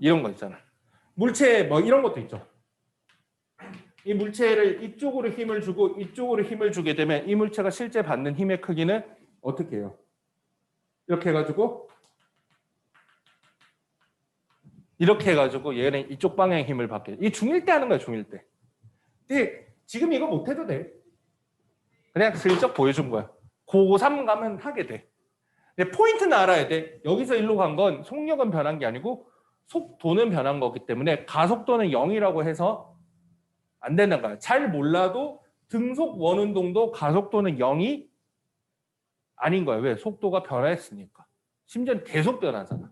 이런 거 있잖아. 물체 뭐 이런 것도 있죠. 이 물체를 이쪽으로 힘을 주고 이쪽으로 힘을 주게 되면 이 물체가 실제 받는 힘의 크기는 어떻게 해요? 이렇게 해가지고 얘는 이쪽 방향의 힘을 받게. 이 중1 때 하는 거야, 중1 때. 근데 지금 이거 못해도 돼. 그냥 슬쩍 보여준 거야. 고3 가면 하게 돼. 근데 포인트는 알아야 돼. 여기서 일로 간 건 속력은 변한 게 아니고 속도는 변한 거기 때문에 가속도는 0이라고 해서 안 되는 거야. 잘 몰라도 등속 원운동도 가속도는 0이 아닌 거야. 왜? 속도가 변화했으니까. 심지어 계속 변하잖아.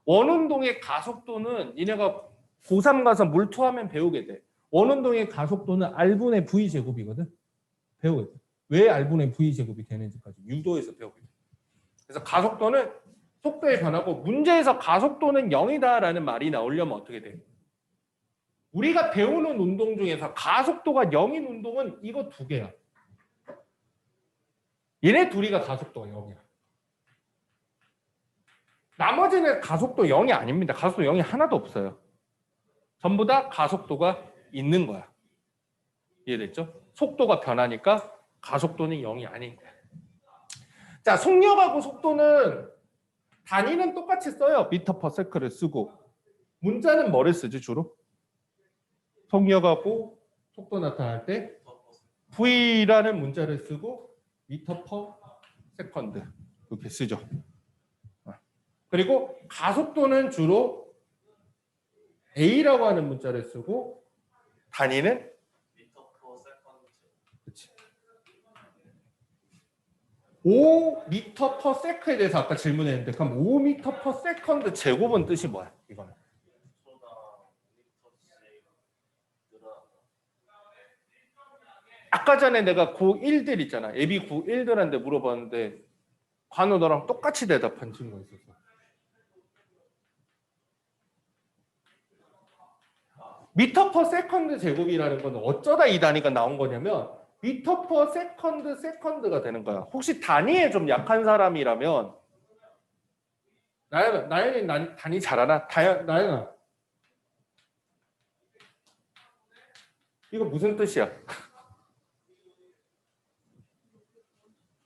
원운동의 가속도는 니네가 고3 가서 물투하면 배우게 돼. 원운동의 가속도는 R분의 V 제곱이거든. 배우게 돼. 왜 R분의 V 제곱이 되는지까지 유도에서 배우게 돼. 그래서 가속도는 속도의 변화고 문제에서 가속도는 0이다라는 말이 나오려면 어떻게 돼? 우리가 배우는 운동 중에서 가속도가 0인 운동은 이거 두 개야. 얘네 둘이가 가속도가 0이야. 나머지는 가속도 0이 아닙니다. 가속도 0이 하나도 없어요. 전부 다 가속도가 있는 거야. 이해됐죠? 속도가 변하니까 가속도는 0이 아닌 거야. 자, 속력하고 속도는 단위는 똑같이 써요. 미터 퍼 세크를 쓰고. 문자는 뭐를 쓰지 주로? 속력하고 속도 나타날 때 V라는 문자를 쓰고 미터 퍼 세컨드 이렇게 쓰죠. 그리고 가속도는 주로 A라고 하는 문자를 쓰고 단위는 미터 퍼 세컨드. 그렇지. 5미터 퍼 세크에 대해서 아까 질문했는데 그럼 5미터 퍼 세컨드 제곱은 뜻이 뭐야? 이거는. 아까 전에 내가 고1들 있잖아. 예비 고1들한테 물어봤는데 관우 너랑 똑같이 대답한 친구가 있었어. 미터 퍼 세컨드 제곱이라는 건 어쩌다 이 단위가 나온 거냐면 미터 퍼 세컨드가 되는 거야. 혹시 단위에 좀 약한 사람이라면 나연이 단위 잘하나? 나연아 이거 무슨 뜻이야?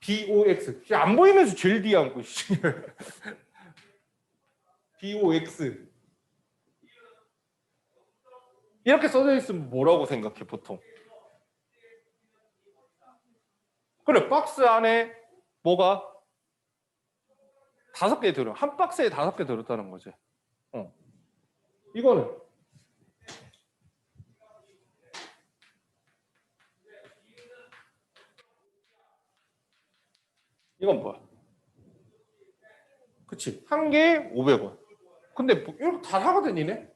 BOX 안 보이면서 제일 뒤에 앉고 BOX 이렇게 써져 있으면 뭐라고 생각해 보통? 그래 박스 안에 뭐가 5개 들어. 한 박스에 5개 들었다는 거지. 이거는 이건 뭐야? 그치? 한 개에 500원. 근데 뭐 이렇게 다 사거든 니네?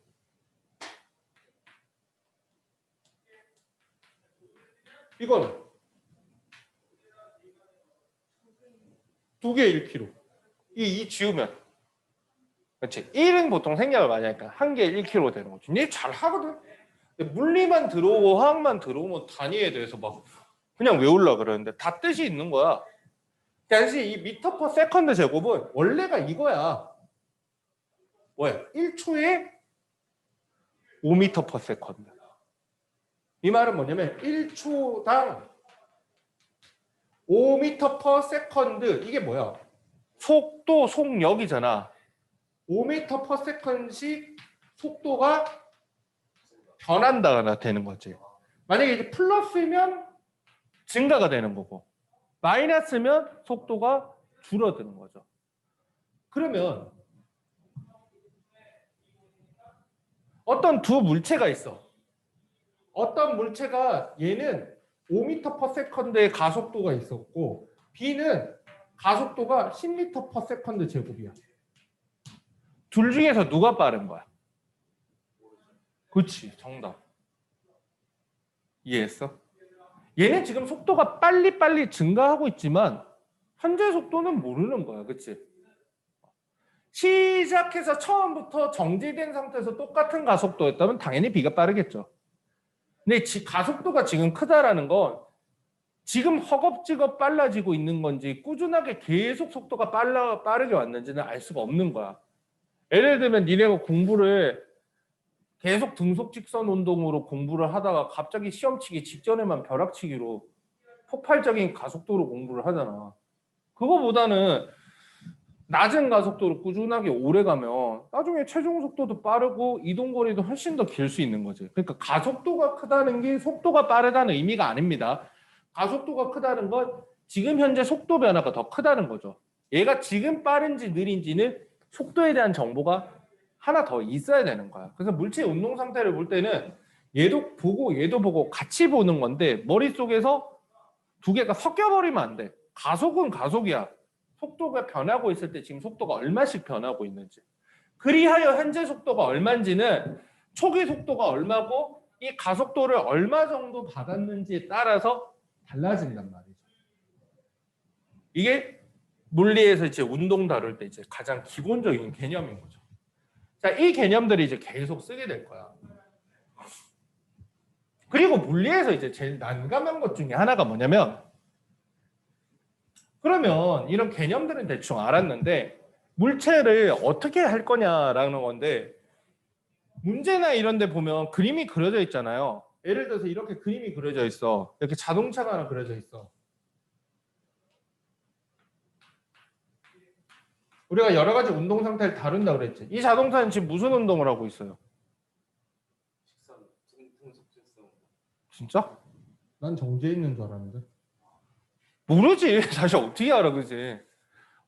이거는 2개 1kg. 이 지우면 그렇지. 1은 보통 생략을 많이 하니까 한 개에 1kg 되는 거지. 얘 잘 하거든. 근데 물리만 들어오고 화학만 들어오면 단위에 대해서 막 그냥 외우려고 그러는데 다 뜻이 있는 거야. 사실 이 미터 퍼 세컨드 제곱은 원래가 이거야. 뭐야? 1초에 5미터 퍼 세컨드. 이 말은 뭐냐면 1초당 5미터 퍼 세컨드. 이게 뭐야? 속도, 속력이잖아. 5미터 퍼 세컨드씩 속도가 변한다거나 되는 거지. 만약에 이제 플러스면 증가가 되는 거고 마이너스면 속도가 줄어드는 거죠. 그러면 어떤 두 물체가 있어. 어떤 물체가 얘는 5m per second의 가속도가 있었고 B는 가속도가 10m per second 제곱이야. 둘 중에서 누가 빠른 거야? 그렇지, 정답. 이해했어? 얘는 지금 속도가 빨리 증가하고 있지만 현재 속도는 모르는 거야. 그치? 시작해서 처음부터 정지된 상태에서 똑같은 가속도였다면 당연히 B가 빠르겠죠. 근데 가속도가 지금 크다라는 건 지금 허겁지겁 빨라지고 있는 건지 꾸준하게 계속 속도가 빠르게 왔는지는 알 수가 없는 거야. 예를 들면 니네가 공부를 계속 등속 직선 운동으로 공부를 하다가 갑자기 시험 치기 직전에만 벼락치기로 폭발적인 가속도로 공부를 하잖아. 그거보다는 낮은 가속도로 꾸준하게 오래 가면 나중에 최종 속도도 빠르고 이동 거리도 훨씬 더 길 수 있는 거지. 그러니까 가속도가 크다는 게 속도가 빠르다는 의미가 아닙니다. 가속도가 크다는 건 지금 현재 속도 변화가 더 크다는 거죠. 얘가 지금 빠른지 느린지는 속도에 대한 정보가 하나 더 있어야 되는 거야. 그래서 물체 운동 상태를 볼 때는 얘도 보고 같이 보는 건데 머릿속에서 두 개가 섞여버리면 안 돼. 가속은 가속이야. 속도가 변하고 있을 때 지금 속도가 얼마씩 변하고 있는지. 그리하여 현재 속도가 얼마인지는 초기 속도가 얼마고 이 가속도를 얼마 정도 받았는지에 따라서 달라진단 말이죠. 이게 물리에서 이제 운동 다룰 때 이제 가장 기본적인 개념인 거죠. 자, 이 개념들이 이제 계속 쓰게 될 거야. 그리고 물리에서 이제 제일 난감한 것 중에 하나가 뭐냐면 그러면 이런 개념들은 대충 알았는데 물체를 어떻게 할 거냐라는 건데 문제나 이런 데 보면 그림이 그려져 있잖아요. 예를 들어서 이렇게 그림이 그려져 있어. 이렇게 자동차가 하나 그려져 있어. 우리가 여러 가지 운동 상태를 다룬다고 그랬지. 이 자동차는 지금 무슨 운동을 하고 있어요? 진짜? 난 정지해 있는 줄 알았는데. 모르지. 사실 어떻게 알아, 그지?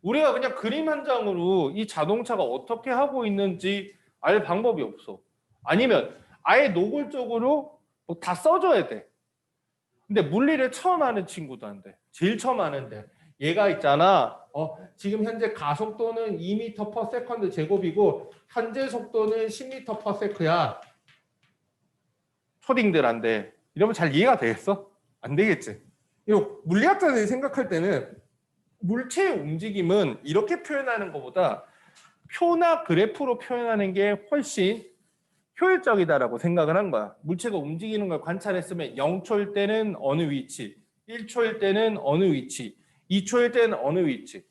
우리가 그냥 그림 한 장으로 이 자동차가 어떻게 하고 있는지 알 방법이 없어. 아니면 아예 노골적으로 뭐 다 써줘야 돼. 근데 물리를 처음 하는 친구도 안 돼. 제일 처음 하는데 얘가 있잖아. 지금 현재 가속도는 2m per second 제곱이고 현재 속도는 10m per sec야. 초딩들한테 이러면 잘 이해가 되겠어? 안 되겠지. 이거 물리학자들이 생각할 때는 물체의 움직임은 이렇게 표현하는 것보다 표나 그래프로 표현하는 게 훨씬 효율적이다라고 생각을 한 거야. 물체가 움직이는 걸 관찰했으면 0초일 때는 어느 위치, 1초일 때는 어느 위치, 2초일 때는 어느 위치.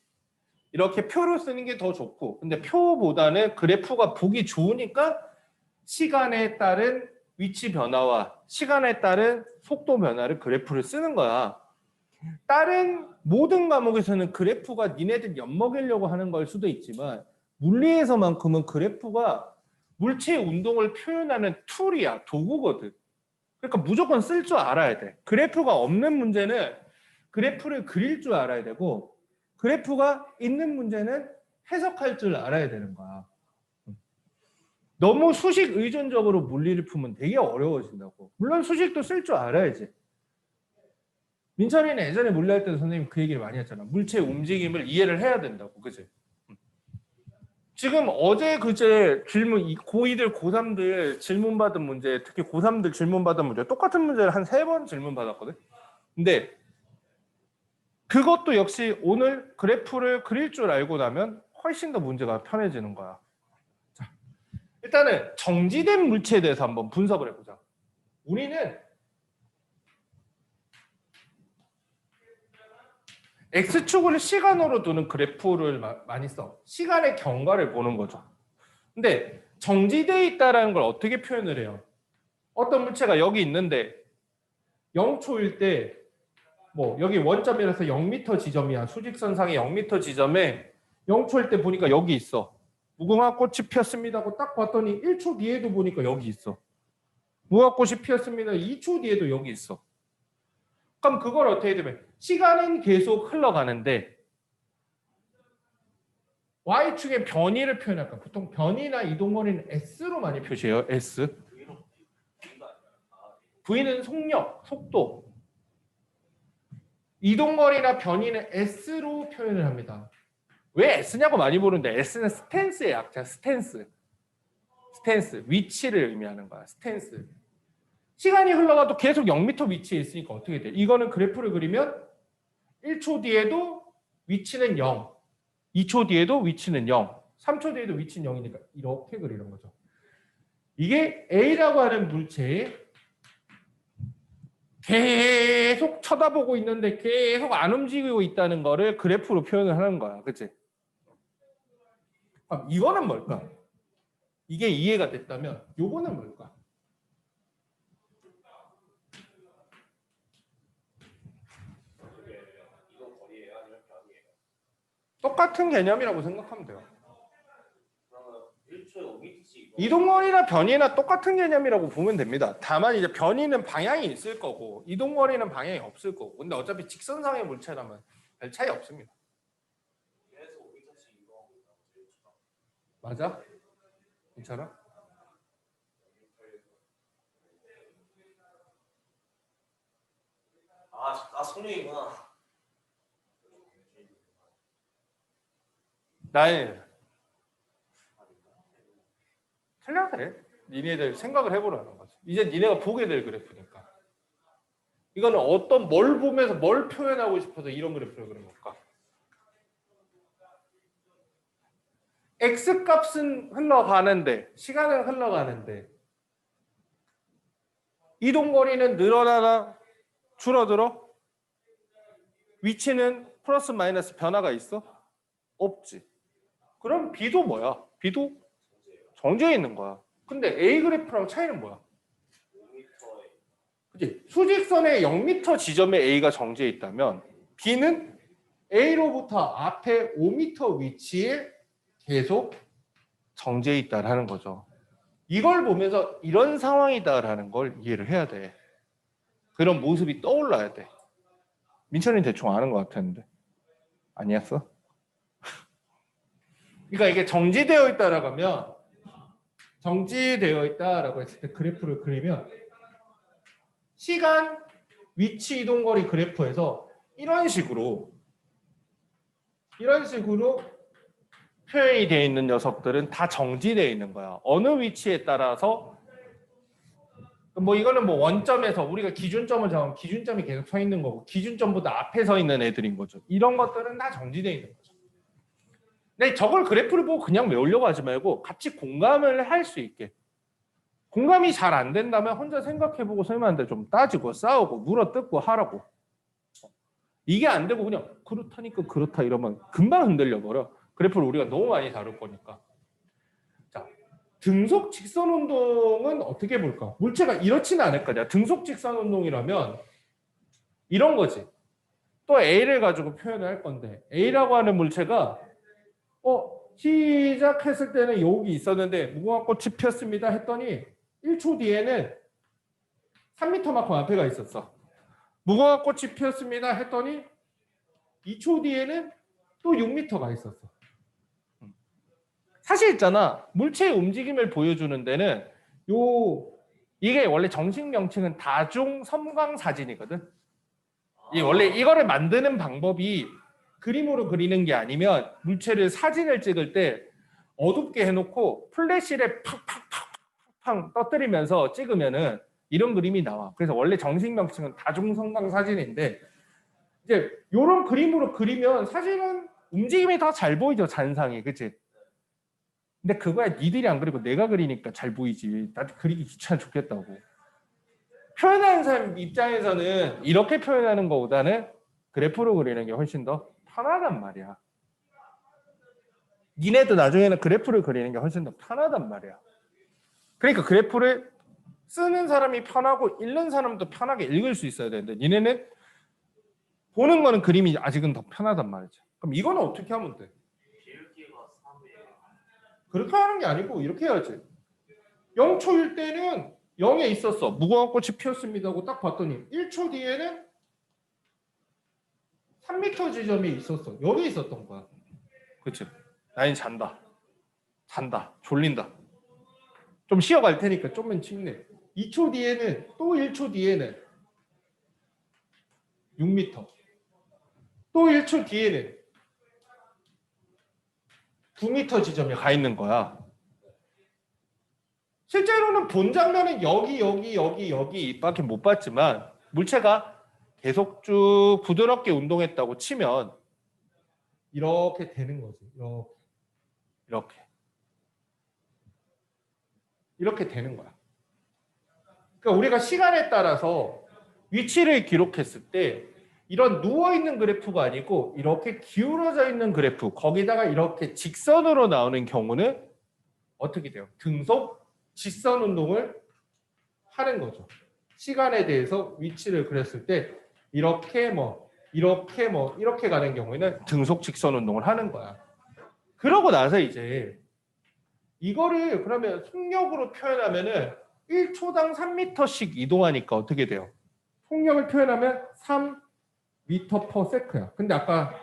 이렇게 표로 쓰는 게 더 좋고, 근데 표보다는 그래프가 보기 좋으니까 시간에 따른 위치 변화와 시간에 따른 속도 변화를 그래프를 쓰는 거야. 다른 모든 과목에서는 그래프가 니네들 엿먹이려고 하는 걸 수도 있지만 물리에서만큼은 그래프가 물체의 운동을 표현하는 툴이야, 도구거든. 그러니까 무조건 쓸 줄 알아야 돼. 그래프가 없는 문제는 그래프를 그릴 줄 알아야 되고, 그래프가 있는 문제는 해석할 줄 알아야 되는 거야. 너무 수식 의존적으로 물리를 풀면 되게 어려워진다고. 물론 수식도 쓸 줄 알아야지. 민철이는 예전에 물리할 때도 선생님 그 얘기를 많이 했잖아. 물체의 움직임을 이해를 해야 된다고. 그치? 지금 어제 그제 질문, 고2들 고3들 질문 받은 문제, 특히 고3들 질문 받은 문제 똑같은 문제를 한 3번 질문 받았거든. 근데 그것도 역시 오늘 그래프를 그릴 줄 알고 나면 훨씬 더 문제가 편해지는 거야. 자, 일단은 정지된 물체에 대해서 한번 분석을 해보자. 우리는 X축을 시간으로 두는 그래프를 많이 써. 시간의 경과를 보는 거죠. 근데 정지되어 있다는 걸 어떻게 표현을 해요? 어떤 물체가 여기 있는데 0초일 때 뭐 여기 원점이라서 0m 지점이야. 수직선상의 0m 지점에 0초일 때 보니까 여기 있어. 무궁화 꽃이 피었습니다 하고 딱 봤더니 1초 뒤에도 보니까 여기 있어. 무궁화 꽃이 피었습니다. 2초 뒤에도 여기 있어. 그럼 그걸 어떻게 되면 시간은 계속 흘러가는데 Y축의 변이를 표현할까? 보통 변이나 이동거리는 S로 많이 표시해요. S. V는 속력, 속도. 이동거리나 변이는 S로 표현을 합니다. 왜 S냐고 많이 모르는데 S는 스탠스의 약자, 스탠스. 스탠스, 위치를 의미하는 거야. 스탠스. 시간이 흘러가도 계속 0m 위치에 있으니까 어떻게 돼? 이거는 그래프를 그리면 1초 뒤에도 위치는 0, 2초 뒤에도 위치는 0, 3초 뒤에도 위치는 0이니까 이렇게 그리는 거죠. 이게 A라고 하는 물체에 계속 쳐다보고 있는데 계속 안 움직이고 있다는 거를 그래프로 표현을 하는 거야. 그치? 그럼 이거는 뭘까? 이게 이해가 됐다면 요거는 뭘까? 똑같은 개념이라고 생각하면 돼요. 이동거리나 변이나 똑같은 개념이라고 보면 됩니다. 다만 이제 변이는 방향이 있을 거고 이동거리는 방향이 없을 거고. 근데 어차피 직선상의 물체라면 별 차이 없습니다. 맞아? 괜찮아? 성룡이구나. 나는 틀려 그래. 니네들 생각을 해보라는 거지. 이제 니네가 보게 될 그래프니까. 이거는 어떤 뭘 보면서 뭘 표현하고 싶어서 이런 그래프를 그린 걸까? X값은 흘러가는데 시간은 흘러가는데 이동거리는 늘어나나 줄어들어? 위치는 플러스 마이너스 변화가 있어? 없지. 그럼 B도 뭐야? B도 정지해 있는 거야. 근데 A 그래프랑 차이는 뭐야? 그치? 수직선의 0m 지점에 A가 정지해 있다면 B는 A로부터 앞에 5m 위치에 계속 정지해 있다라는 거죠. 이걸 보면서 이런 상황이다라는 걸 이해를 해야 돼. 그런 모습이 떠올라야 돼. 민철이는 대충 아는 것 같았는데 아니었어? 그러니까 이게 정지되어 있다라고 하면 정지되어 있다라고 했을 때 그래프를 그리면 시간, 위치, 이동거리 그래프에서 이런 식으로 표현이 되어 있는 녀석들은 다 정지되어 있는 거야. 어느 위치에 따라서 뭐 이거는 뭐 원점에서 우리가 기준점을 잡으면 기준점이 계속 서 있는 거고 기준점보다 앞에 서 있는 애들인 거죠. 이런 것들은 다 정지되어 있는 거죠. 근데 저걸 그래프를 보고 그냥 외우려고 하지 말고 같이 공감을 할 수 있게. 공감이 잘 안 된다면 혼자 생각해보고 선생님한테 좀 따지고 싸우고 물어뜯고 하라고. 이게 안 되고 그냥 그렇다니까 그렇다 이러면 금방 흔들려버려. 그래프를 우리가 너무 많이 다룰 거니까. 자, 등속 직선 운동은 어떻게 볼까? 물체가 이렇지는 않을 거냐. 등속 직선 운동이라면 이런 거지. 또 A를 가지고 표현을 할 건데 A라고 하는 물체가 시작했을 때는 여기 있었는데 무궁화 꽃이 피었습니다 했더니 1초 뒤에는 3m 만큼 앞에가 있었어. 무궁화 꽃이 피었습니다 했더니 2초 뒤에는 또 6m가 있었어. 사실 있잖아. 물체의 움직임을 보여주는 데는 이게 원래 정식 명칭은 다중 섬광 사진이거든. 원래 이거를 만드는 방법이 그림으로 그리는 게 아니면 물체를 사진을 찍을 때 어둡게 해놓고 플래시를 팍팍팍팍 떠뜨리면서 찍으면은 이런 그림이 나와. 그래서 원래 정식 명칭은 다중 섬광 사진인데 이제 이런 그림으로 그리면 사실은 움직임이 더 잘 보이죠. 잔상이. 그치? 근데 그거야 니들이 안 그리고 내가 그리니까 잘 보이지. 나도 그리기 귀찮아 죽겠다고. 표현하는 사람 입장에서는 이렇게 표현하는 것보다는 그래프로 그리는 게 훨씬 더 편하단 말이야. 니네도 나중에는 그래프를 그리는 게 훨씬 더 편하단 말이야. 그러니까 그래프를 쓰는 사람이 편하고 읽는 사람도 편하게 읽을 수 있어야 되는데 니네는 보는 거는 그림이 아직은 더 편하단 말이죠. 그럼 이거는 어떻게 하면 돼? 기울기가 3이에요. 그렇게 하는 게 아니고 이렇게 해야지. 0초일 때는 0에 있었어. 무궁화 꽃이 피었습니다 하고 딱 봤더니 1초 뒤에는 3m 지점이 있었어. 여기 있었던 거야. 그치? 나인 잔다. 졸린다. 좀 쉬어갈 테니까 좀만 침내. 2초 뒤에는 또 1초 뒤에는 6m. 또 1초 뒤에는 9m 지점에 가 있는 거야. 실제로는 본 장면은 여기밖에 못 봤지만 물체가 계속 쭉 부드럽게 운동했다고 치면 이렇게 되는 거지. 이렇게 되는 거야. 그러니까 우리가 시간에 따라서 위치를 기록했을 때 이런 누워있는 그래프가 아니고 이렇게 기울어져 있는 그래프 거기다가 이렇게 직선으로 나오는 경우는 어떻게 돼요? 등속 직선 운동을 하는 거죠. 시간에 대해서 위치를 그렸을 때 이렇게 이렇게 가는 경우에는 등속 직선 운동을 하는 거야. 그러고 나서 이제 이거를 그러면 속력으로 표현하면은 1초당 3m씩 이동하니까 어떻게 돼요? 속력을 표현하면 3m/s야. 근데 아까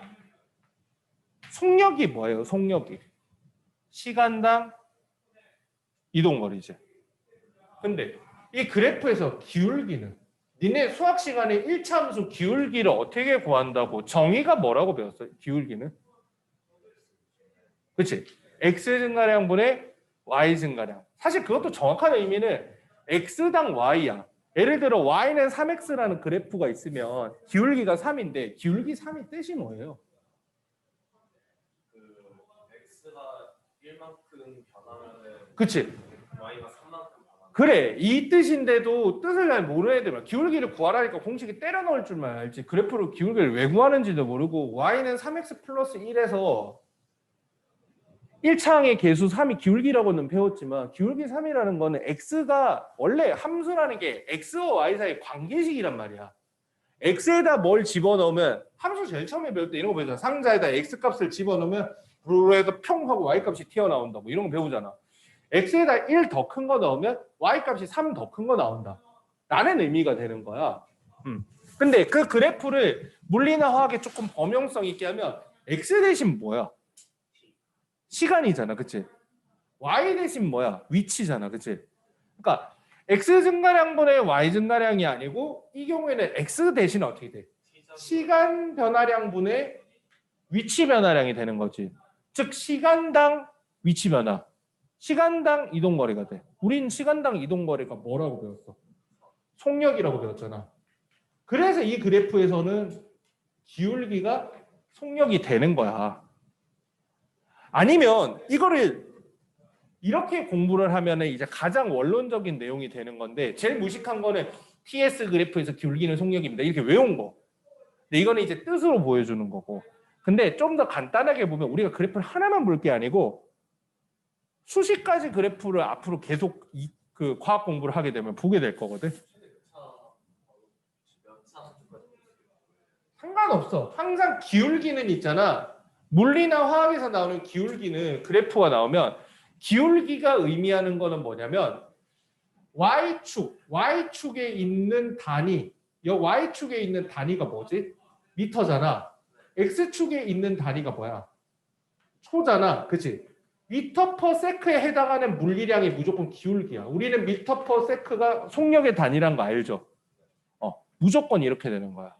속력이 뭐예요? 속력이 시간당 이동거리지. 근데 이 그래프에서 기울기는 니네 수학 시간에 1차 함수 기울기를 어떻게 구한다고 정의가 뭐라고 배웠어요? 기울기는? 그치? x 증가량분의 y 증가량. 사실 그것도 정확한 의미는 x당 y야. 예를 들어 y는 3x라는 그래프가 있으면 기울기가 3인데 기울기 3이 뜻이 뭐예요? x가 1만큼 변하면은 그치? y가 3만큼 변하는. 그래 이 뜻인데도 뜻을 잘 모르는 애들은 기울기를 구하라니까 공식에 때려 넣을 줄만 알지 그래프로 기울기를 왜 구하는지도 모르고 y는 3x 플러스 1에서 1차항의 계수 3이 기울기라고는 배웠지만 기울기 3이라는 거는 x가 원래 함수라는 게 x와 y 사이의 관계식이란 말이야. x에다 뭘 집어넣으면 함수 제일 처음에 배울 때 이런 거 배우잖아. 상자에다 x값을 집어넣으면 브루로 해서 평 하고 y값이 튀어나온다 뭐 이런 거 배우잖아. x에다 1 더 큰 거 넣으면 y값이 3 더 큰 거 나온다 라는 의미가 되는 거야. 근데 그 그래프를 물리나 화학에 조금 범용성 있게 하면 x 대신 뭐야? 시간이잖아, 그치? y 대신 뭐야? 위치잖아, 그치? 그러니까 x 증가량분의 y 증가량이 아니고 이 경우에는 x 대신 어떻게 돼? 시간 변화량분의 위치 변화량이 되는 거지. 즉 시간당 위치 변화, 시간당 이동거리가 돼. 우린 시간당 이동거리가 뭐라고 배웠어? 속력이라고 배웠잖아. 그래서 이 그래프에서는 기울기가 속력이 되는 거야. 아니면 이거를 이렇게 공부를 하면 이제 가장 원론적인 내용이 되는 건데 제일 무식한 거는 TS 그래프에서 기울기는 속력입니다. 이렇게 외운 거. 근데 이거는 이제 뜻으로 보여주는 거고. 근데 좀 더 간단하게 보면 우리가 그래프를 하나만 볼 게 아니고 수십 가지 그래프를 앞으로 계속 그 과학 공부를 하게 되면 보게 될 거거든. 상관없어. 항상 기울기는 있잖아. 물리나 화학에서 나오는 기울기는 그래프가 나오면 기울기가 의미하는 거는 뭐냐면 Y축에 있는 단위, 이 Y축에 있는 단위가 뭐지? 미터잖아. X축에 있는 단위가 뭐야? 초잖아. 그치? 미터 퍼 세크에 해당하는 물리량이 무조건 기울기야. 우리는 미터 퍼 세크가 속력의 단위란 거 알죠? 무조건 이렇게 되는 거야.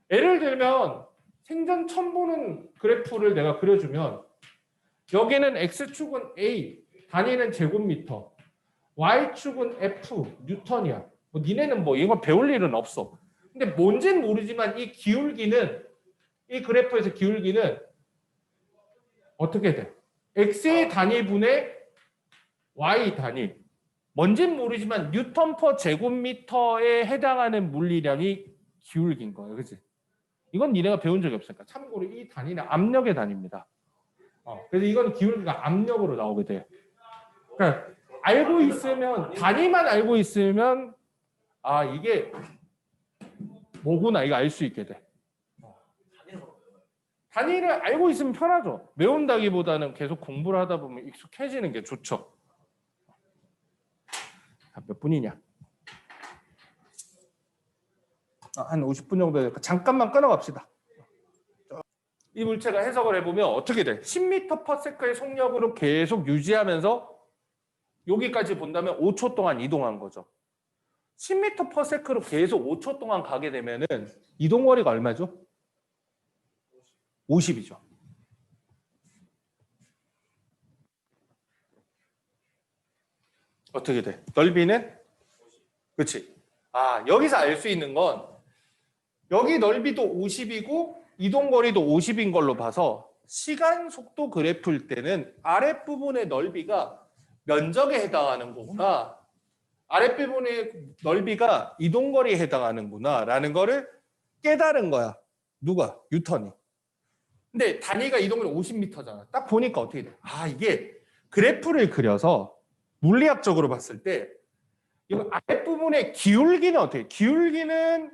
예를 들면 생전 처음 보는 그래프를 내가 그려주면 여기는 X축은 A, 단위는 제곱미터, Y축은 F, 뉴턴이야. 뭐 니네는 뭐 이거 배울 일은 없어. 근데 뭔진 모르지만 이 기울기는 이 그래프에서 기울기는 어떻게 돼? X의 단위분의 Y 단위. 뭔진 모르지만 뉴턴 퍼 제곱미터에 해당하는 물리량이 기울기인 거예요. 그치? 이건 니네가 배운 적이 없으니까. 참고로 이 단위는 압력의 단위입니다. 그래서 이건 기울기가 압력으로 나오게 돼요. 그러니까 알고 있으면 단위만 알고 있으면 아 이게 뭐구나 이거 알 수 있게 돼. 단위를 알고 있으면 편하죠. 외운다기보다는 계속 공부를 하다 보면 익숙해지는 게 좋죠. 몇 분이냐? 한 50분 정도 되니까 잠깐만 끊어갑시다. 이 물체가 해석을 해보면 어떻게 돼? 10m/s의 속력으로 계속 유지하면서 여기까지 본다면 5초 동안 이동한 거죠. 10m/s로 계속 5초 동안 가게 되면은 이동거리가 얼마죠? 50이죠. 어떻게 돼? 넓이는? 그렇지. 여기서 알 수 있는 건 여기 넓이도 50이고 이동거리도 50인 걸로 봐서 시간 속도 그래프일 때는 아랫부분의 넓이가 면적에 해당하는 거구나. 아랫부분의 넓이가 이동거리에 해당하는구나 라는 거를 깨달은 거야. 누가? 뉴턴이. 근데 단위가 이동거리 50m잖아. 딱 보니까 어떻게 돼? 이게 그래프를 그려서 물리학적으로 봤을 때 이 아랫부분의 기울기는 어떻게 돼? 기울기는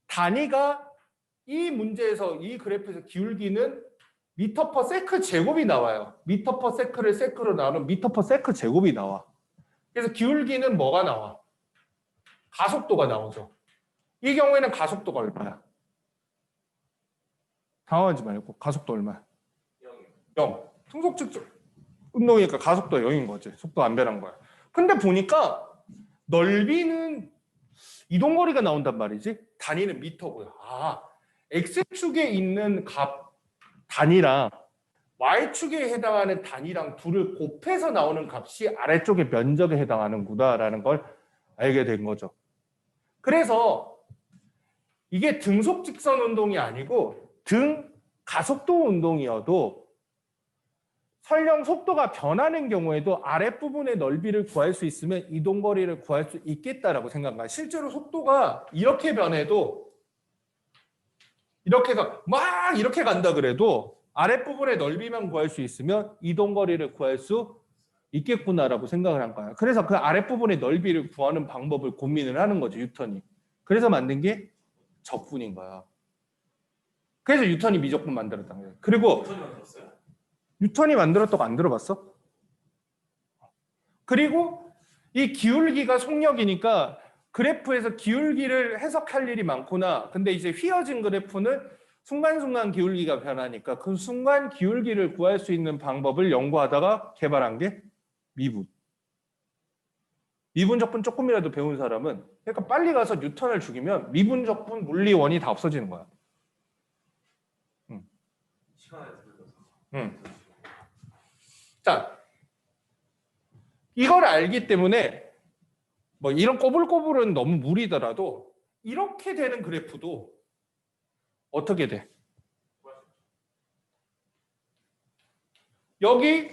단위가 이 문제에서 이 그래프에서 기울기는 미터 퍼 세크 제곱이 나와요. 미터 퍼 세크를 세크로 나누면 미터 퍼 세크 제곱이 나와. 그래서 기울기는 뭐가 나와? 가속도가 나오죠. 이 경우에는 가속도가 얼마야? 당황하지 말고 가속도 얼마야? 0. 등속측 운동이니까 가속도 0인 거지. 속도 안 변한 거야. 근데 보니까 넓이는 이동거리가 나온단 말이지. 단위는 미터고요. X축에 있는 값 단위랑 Y축에 해당하는 단위랑 둘을 곱해서 나오는 값이 아래쪽의 면적에 해당하는구나라는 걸 알게 된 거죠. 그래서 이게 등속 직선 운동이 아니고 등 가속도 운동이어도 설령 속도가 변하는 경우에도 아랫부분의 넓이를 구할 수 있으면 이동거리를 구할 수 있겠다라고 생각합니다. 실제로 속도가 이렇게 변해도 이렇게 막 이렇게 간다 그래도 아랫부분의 넓이만 구할 수 있으면 이동거리를 구할 수 있겠구나라고 생각을 한 거야. 그래서 그 아랫부분의 넓이를 구하는 방법을 고민을 하는 거죠, 뉴턴이. 그래서 만든 게 적분인 거야. 그래서 뉴턴이 미적분 만들었던 거예요. 그리고 뉴턴이 만들었다고 안 들어봤어? 그리고 이 기울기가 속력이니까 그래프에서 기울기를 해석할 일이 많구나. 근데 이제 휘어진 그래프는 순간순간 기울기가 변하니까 그 순간 기울기를 구할 수 있는 방법을 연구하다가 개발한 게 미분. 미분적분 조금이라도 배운 사람은 그러니까 빨리 가서 뉴턴을 죽이면 미분적분 물리원이 다 없어지는 거야. 시간에 들려서. 자, 이걸 알기 때문에 뭐 이런 꼬불꼬불은 너무 무리더라도 이렇게 되는 그래프도 어떻게 돼? 여기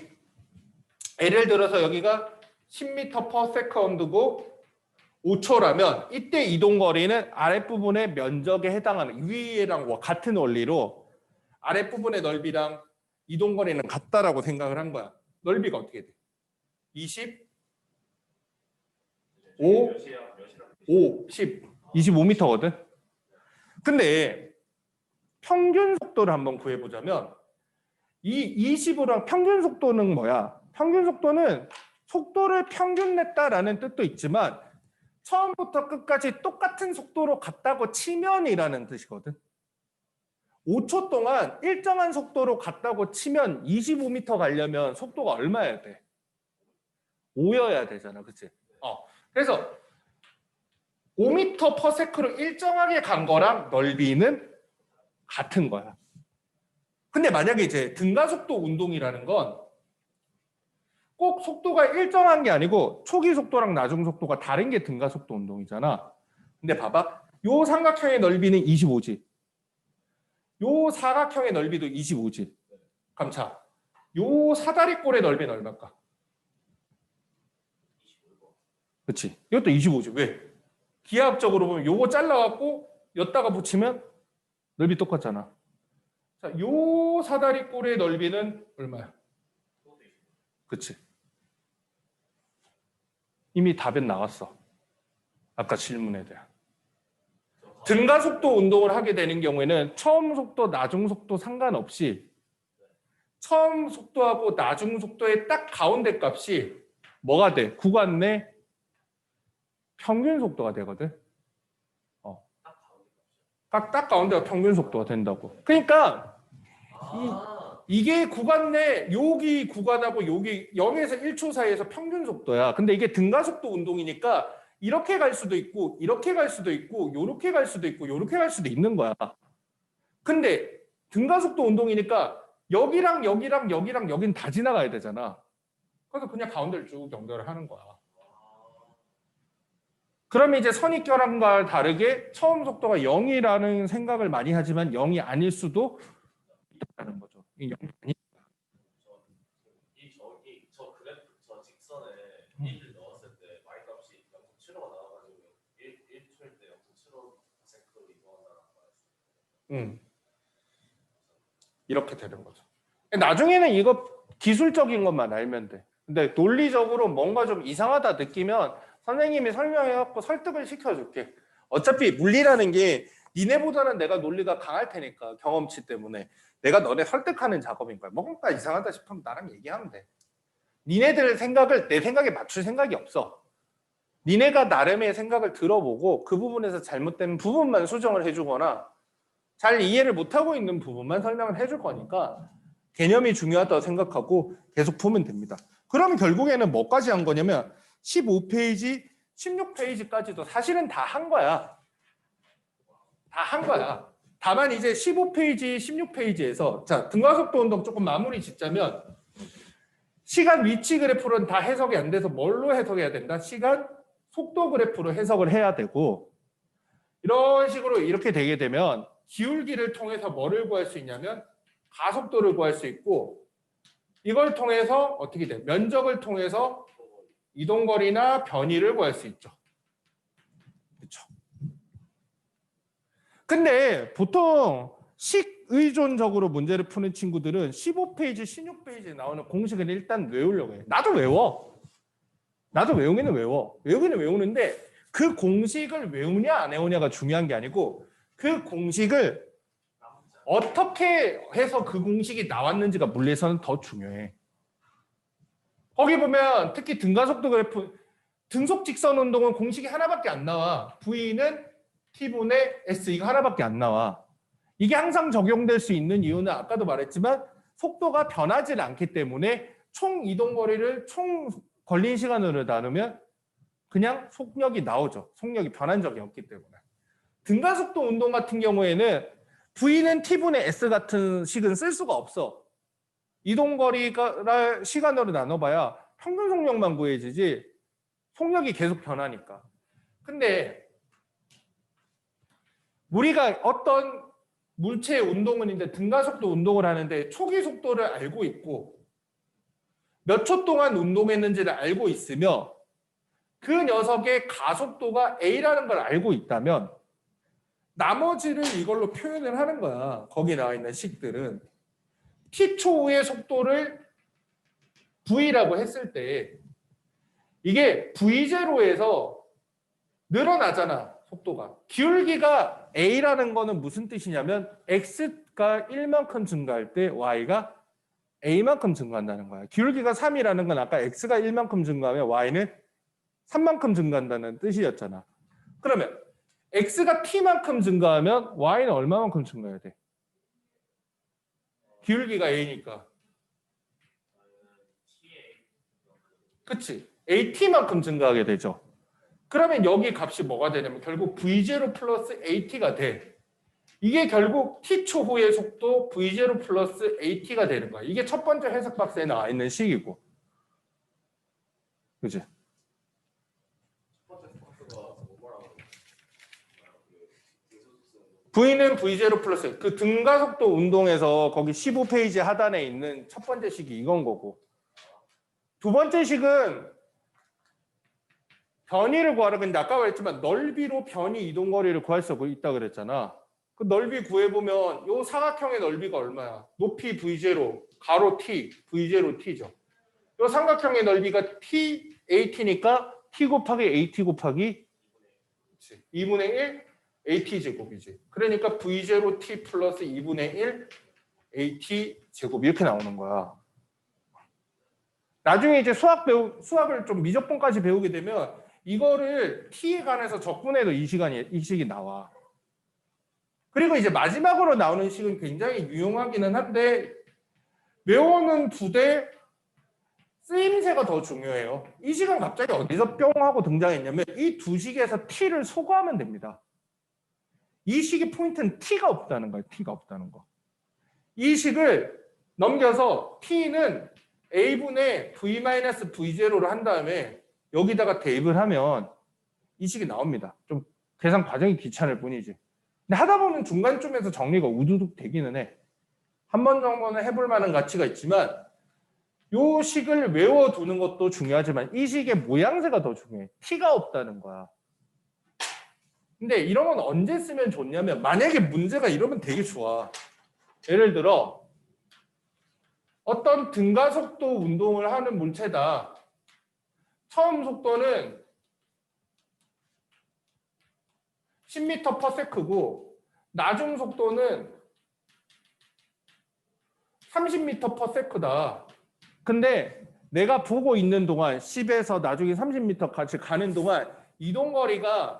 예를 들어서 여기가 10m/s고 5초라면 이때 이동거리는 아랫부분의 면적에 해당하는 위에랑 같은 원리로 아랫부분의 넓이랑 이동거리는 같다라고 생각을 한 거야. 넓이가 어떻게 돼? 20, 5, 10, 25m거든. 근데 평균 속도를 한번 구해보자면 이 20이랑 평균 속도는 뭐야? 평균 속도는 속도를 평균 냈다라는 뜻도 있지만 처음부터 끝까지 똑같은 속도로 갔다고 치면이라는 뜻이거든. 5초 동안 일정한 속도로 갔다고 치면 25m 가려면 속도가 얼마여야 돼? 5여야 되잖아. 그치? 그래서 5m/s로 일정하게 간 거랑 넓이는 같은 거야. 근데 만약에 이제 등가속도 운동이라는 건 꼭 속도가 일정한 게 아니고 초기 속도랑 나중 속도가 다른 게 등가속도 운동이잖아. 근데 봐봐. 요 삼각형의 넓이는 25지. 요 사각형의 넓이도 25지. 감차. 요 사다리꼴의 넓이는 얼마일까? 그렇지. 이것도 25지. 왜? 기하학적으로 보면 요거 잘라갖고 엿다가 붙이면 넓이 똑같잖아. 자, 요 사다리꼴의 넓이는 얼마야? 그렇지. 이미 답은 나왔어. 아까 질문에 대한. 등가속도 운동을 하게 되는 경우에는 처음 속도, 나중 속도 상관없이 처음 속도하고 나중 속도의 딱 가운데 값이 뭐가 돼? 구간 내 평균 속도가 되거든. 딱 가운데가 평균 속도가 된다고. 그러니까 이게 구간 내 여기 구간하고 여기 0에서 1초 사이에서 평균 속도야. 근데 이게 등가속도 운동이니까 이렇게 갈 수도 있고 이렇게 갈 수도 있고 요렇게 갈 수도 있고 요렇게 갈 수도 있는 거야. 근데 등가속도 운동이니까 여기랑 여기랑 여기랑 여긴 다 지나가야 되잖아. 그래서 그냥 가운데를 쭉 연결을 하는 거야. 그러면 이제 선입견과 다르게 처음 속도가 0이라는 생각을 많이 하지만 0이 아닐 수도 있다는 거죠. 이 0이 아니. 저 그래프 저 직선에 1을 넣었을 때 y 값이 0.75가 나와가지고 1초일 때 0.75%로 이동한다는 거예요. 이렇게 되는 거죠. 나중에는 이거 기술적인 것만 알면 돼. 근데 논리적으로 뭔가 좀 이상하다 느끼면 선생님이 설명해갖고 설득을 시켜줄게. 어차피 물리라는 게 니네보다는 내가 논리가 강할 테니까 경험치 때문에 내가 너네 설득하는 작업인 거야. 뭔가 이상하다 싶으면 나랑 얘기하면 돼. 니네들 생각을 내 생각에 맞출 생각이 없어. 니네가 나름의 생각을 들어보고 그 부분에서 잘못된 부분만 수정을 해주거나 잘 이해를 못하고 있는 부분만 설명을 해줄 거니까 개념이 중요하다고 생각하고 계속 보면 됩니다. 그러면 결국에는 뭐까지 한 거냐면 15페이지, 16페이지까지도 사실은 다 한 거야. 다 한 거야. 다만 이제 15페이지, 16페이지에서 자, 등가속도 운동 조금 마무리 짓자면 시간 위치 그래프는 다 해석이 안 돼서 뭘로 해석해야 된다? 시간 속도 그래프로 해석을 해야 되고 이런 식으로 이렇게 되게 되면 기울기를 통해서 뭐를 구할 수 있냐면 가속도를 구할 수 있고 이걸 통해서 어떻게 돼? 면적을 통해서 이동거리나 변이를 구할 수 있죠. 그렇죠. 근데 보통 식 의존적으로 문제를 푸는 친구들은 15페이지, 16페이지에 나오는 공식을 일단 외우려고 해. 나도 외워. 나도 외우기는 외워. 외우기는 외우는데 그 공식을 외우냐 안 외우냐가 중요한 게 아니고 그 공식을 어떻게 해서 그 공식이 나왔는지가 물리에서는 더 중요해. 거기 보면 특히 등가속도 그래프 등속 직선 운동은 공식이 하나밖에 안 나와. V는 T분의 S 이거 하나밖에 안 나와. 이게 항상 적용될 수 있는 이유는 아까도 말했지만 속도가 변하지 않기 때문에 총 이동거리를 총 걸린 시간으로 나누면 그냥 속력이 나오죠. 속력이 변한 적이 없기 때문에. 등가속도 운동 같은 경우에는 V는 T분의 S 같은 식은 쓸 수가 없어. 이동거리가 시간으로 나눠봐야 평균 속력만 구해지지 속력이 계속 변하니까. 근데 우리가 어떤 물체의 운동은 이제 등가속도 운동을 하는데 초기 속도를 알고 있고 몇 초 동안 운동했는지를 알고 있으며 그 녀석의 가속도가 A라는 걸 알고 있다면 나머지를 이걸로 표현을 하는 거야. 거기 나와 있는 식들은. T초 후의 속도를 V라고 했을 때 이게 V0에서 늘어나잖아. 속도가. 기울기가 A라는 거는 무슨 뜻이냐면 X가 1만큼 증가할 때 Y가 A만큼 증가한다는 거야. 기울기가 3이라는 건 아까 X가 1만큼 증가하면 Y는 3만큼 증가한다는 뜻이었잖아. 그러면 X가 T만큼 증가하면 Y는 얼마만큼 증가해야 돼? 기울기가 A니까. 그치? AT만큼 증가하게 되죠. 그러면 여기 값이 뭐가 되냐면 결국 V0 플러스 AT가 돼. 이게 결국 T초 후의 속도 V0 플러스 AT가 되는 거야. 이게 첫 번째 해석 박스에 나와 있는 식이고. 그치? V는 V0 플러스 그 등가속도 운동에서 거기 15페이지 하단에 있는 첫 번째 식이 이건 거고 두 번째 식은 변이를 구하라. 근데 아까 말했지만 넓이로 변이 이동거리를 구할 수 있다 그랬잖아. 그 넓이 구해보면 요 사각형의 넓이가 얼마야? 높이 V0, 가로 T, V0 T죠. 요 삼각형의 넓이가 T, AT니까 T 곱하기 AT 곱하기 2분의 1 AT 제곱이지. 그러니까 V0 T 플러스 2분의 1 AT 제곱 이렇게 나오는 거야. 나중에 이제 수학을 좀 미적분까지 배우게 되면 이거를 T에 관해서 적분해도 이 식이 나와. 그리고 이제 마지막으로 나오는 식은 굉장히 유용하기는 한데 외워는 부대 쓰임새가 더 중요해요. 이 식은 갑자기 어디서 뿅 하고 등장했냐면 이 두 식에서 T를 소거하면 됩니다. 이 식의 포인트는 T가 없다는 거예요. T가 없다는 거. 이 식을 넘겨서 T는 A분의 V-V0로 한 다음에 여기다가 대입을 하면 이 식이 나옵니다. 좀 계산 과정이 귀찮을 뿐이지. 근데 하다 보면 중간쯤에서 정리가 우두둑 되기는 해. 한 번 정도는 해볼 만한 가치가 있지만 요 식을 외워두는 것도 중요하지만 이 식의 모양새가 더 중요해. T가 없다는 거야. 근데 이런 건 언제 쓰면 좋냐면 만약에 문제가 이러면 되게 좋아. 예를 들어 어떤 등가속도 운동을 하는 물체다. 처음 속도는 10m/s고 나중 속도는 30m/s다. 근데 내가 보고 있는 동안 10에서 나중에 30m 같이 가는 동안 이동거리가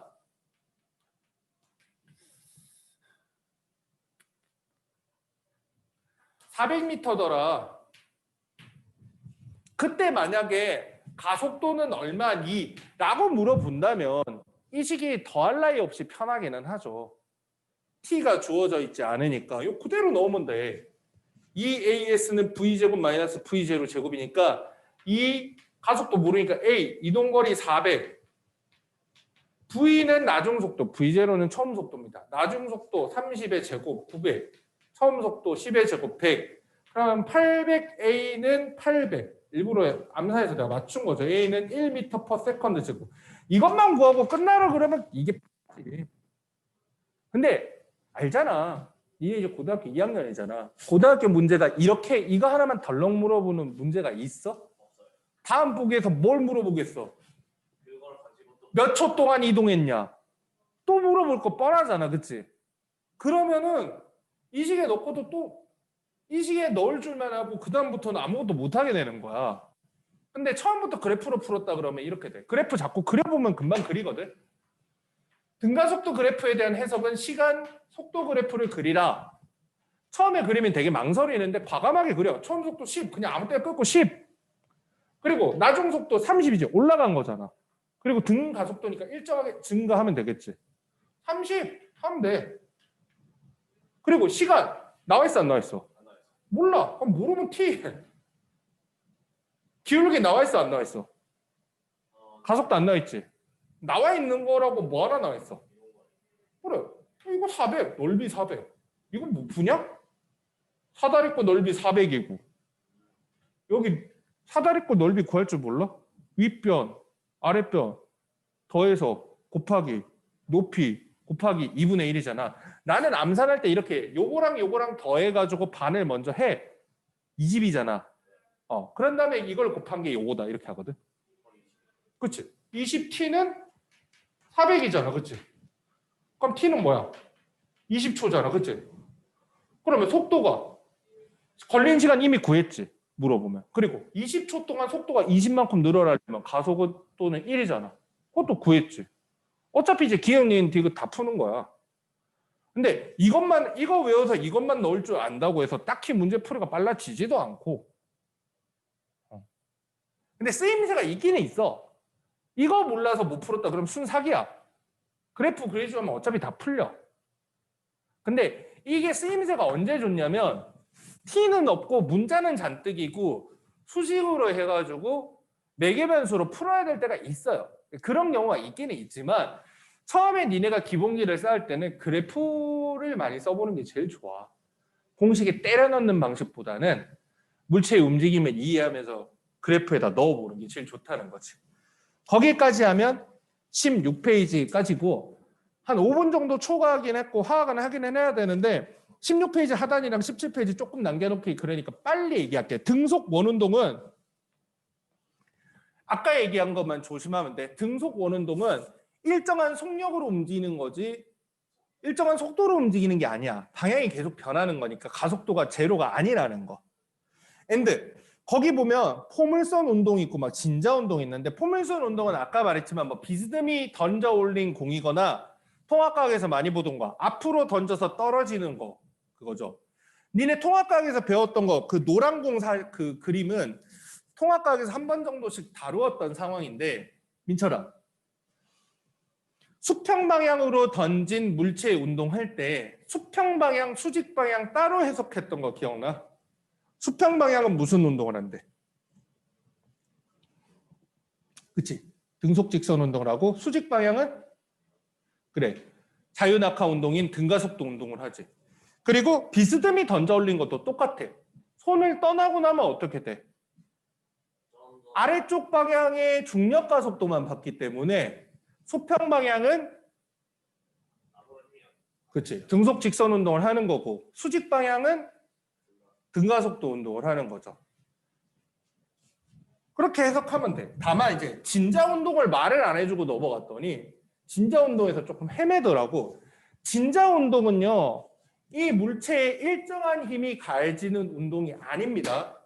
400m더라. 그때 만약에 가속도는 얼마니? 라고 물어본다면 이 식이 더할 나위 없이 편하기는 하죠. T가 주어져 있지 않으니까 이거 그대로 넣으면 돼. EAS는 V제곱 마이너스 V0 제곱이니까 이 가속도 모르니까 A 이동거리 400 V는 나중속도 V0는 처음 속도입니다. 나중속도 30의 제곱 900 처음 속도 10의 제곱 100 그럼 800A는 800 일부러 암산해서 내가 맞춘 거죠. A는 1m/s 제곱 이것만 구하고 끝나라 그러면 이게 근데 알잖아. 이게 이제 고등학교 2학년이잖아. 고등학교 문제가 이렇게 이거 하나만 덜렁 물어보는 문제가 있어? 다음 보기에서 뭘 물어보겠어? 몇 초 동안 이동했냐? 또 물어볼 거 뻔하잖아. 그치? 그러면은 이 시기에 넣고도 또 이 시기에 넣을 줄만 하고 그 다음부터는 아무것도 못하게 되는 거야. 근데 처음부터 그래프로 풀었다 그러면 이렇게 돼. 그래프 자꾸 그려보면 금방 그리거든. 등가속도 그래프에 대한 해석은 시간, 속도 그래프를 그리라. 처음에 그리면 되게 망설이는데 과감하게 그려. 처음 속도 10, 그냥 아무 때나 끊고 10. 그리고 나중 속도 30이지. 올라간 거잖아. 그리고 등가속도니까 일정하게 증가하면 되겠지. 30 하면 돼. 그리고 시간 나와 있어 안 나와 있어? 몰라. 그럼 모르면 T. 기울기 나와 있어 안 나와 있어? 가속도 안 나와 있지. 나와 있는 거라고 뭐 하나 나와 있어? 그래. 이거 400, 넓이 400. 이거 뭐 분양? 사다리꼴 넓이 400이고. 여기 사다리꼴 넓이 구할 줄 몰라? 윗변, 아랫변 더해서 곱하기 높이 곱하기 2분의 1이잖아. 나는 암산할 때 이렇게 요거랑 요거랑 더해가지고 반을 먼저 해. 20이잖아. 그런 다음에 이걸 곱한 게 요거다. 이렇게 하거든. 그치? 20t는 400이잖아. 그치? 그럼 t는 뭐야? 20초잖아. 그치? 그러면 속도가 걸린 시간 이미 구했지. 물어보면. 그리고 20초 동안 속도가 20만큼 늘어나려면 가속도는 1이잖아. 그것도 구했지. 어차피 이제 기억, 니은, 디귿 다 푸는 거야. 근데 이거 외워서 이것만 넣을 줄 안다고 해서 딱히 문제 풀이가 빨라지지도 않고. 근데 쓰임새가 있기는 있어. 이거 몰라서 못 풀었다 그러면 순사기야. 그래프 그려주면 어차피 다 풀려. 근데 이게 쓰임새가 언제 좋냐면 t는 없고 문자는 잔뜩이고 수식으로 해가지고 매개변수로 풀어야 될 때가 있어요. 그런 경우가 있기는 있지만 처음에 니네가 기본기를 쌓을 때는 그래프를 많이 써보는 게 제일 좋아. 공식에 때려 넣는 방식보다는 물체의 움직임을 이해하면서 그래프에다 넣어보는 게 제일 좋다는 거지. 거기까지 하면 16페이지까지고 한 5분 정도 초과하긴 했고 하악은 하기는 해야 되는데 16페이지 하단이랑 17페이지 조금 남겨놓기 그러니까 빨리 얘기할게. 등속 원운동은 아까 얘기한 것만 조심하면 돼. 등속 원운동은 일정한 속력으로 움직이는 거지 일정한 속도로 움직이는 게 아니야. 방향이 계속 변하는 거니까 가속도가 제로가 아니라는 거. and 거기 보면 포물선 운동이 있고 막 진자 운동이 있는데 포물선 운동은 아까 말했지만 뭐 비스듬히 던져 올린 공이거나 통합과학에서 많이 보던 거 앞으로 던져서 떨어지는 거 그거죠. 니네 통합과학에서 배웠던 거 그 노란 공 그 그림은 통합과학에서 한 번 정도씩 다루었던 상황인데 민철아 수평 방향으로 던진 물체 운동할 때 수평 방향, 수직 방향 따로 해석했던 거 기억나? 수평 방향은 무슨 운동을 한대? 그치? 등속 직선 운동을 하고 수직 방향은? 그래. 자유낙하 운동인 등가속도 운동을 하지. 그리고 비스듬히 던져 올린 것도 똑같아. 손을 떠나고 나면 어떻게 돼? 아래쪽 방향의 중력 가속도만 받기 때문에 수평 방향은 그치 등속 직선 운동을 하는 거고 수직 방향은 등가속도 운동을 하는 거죠. 그렇게 해석하면 돼. 다만 이제 진자 운동을 말을 안 해주고 넘어갔더니 진자 운동에서 조금 헤매더라고. 진자 운동은요. 이 물체에 일정한 힘이 가해지는 운동이 아닙니다.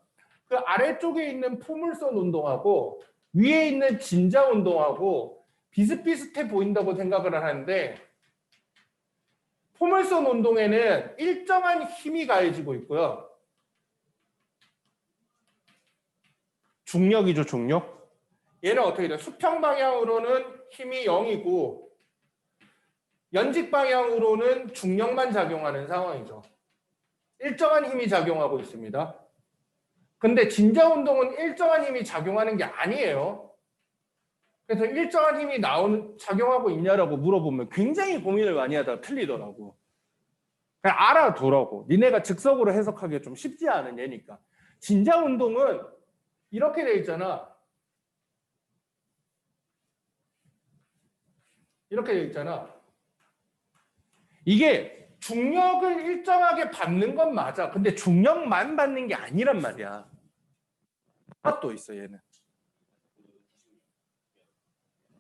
그 아래쪽에 있는 포물선 운동하고 위에 있는 진자 운동하고 비슷비슷해 보인다고 생각을 하는데 포물선 운동에는 일정한 힘이 가해지고 있고요. 중력이죠, 중력. 얘는 어떻게 돼요? 수평 방향으로는 힘이 0이고 연직 방향으로는 중력만 작용하는 상황이죠. 일정한 힘이 작용하고 있습니다. 근데 진자 운동은 일정한 힘이 작용하는 게 아니에요. 그래서 일정한 힘이 작용하고 있냐라고 물어보면 굉장히 고민을 많이 하다가 틀리더라고. 그냥 알아두라고. 니네가 즉석으로 해석하기가 좀 쉽지 않은 예니까. 진자 운동은 이렇게 돼 있잖아. 이렇게 돼 있잖아. 이게 중력을 일정하게 받는 건 맞아. 근데 중력만 받는 게 아니란 말이야. 또 있어 얘는.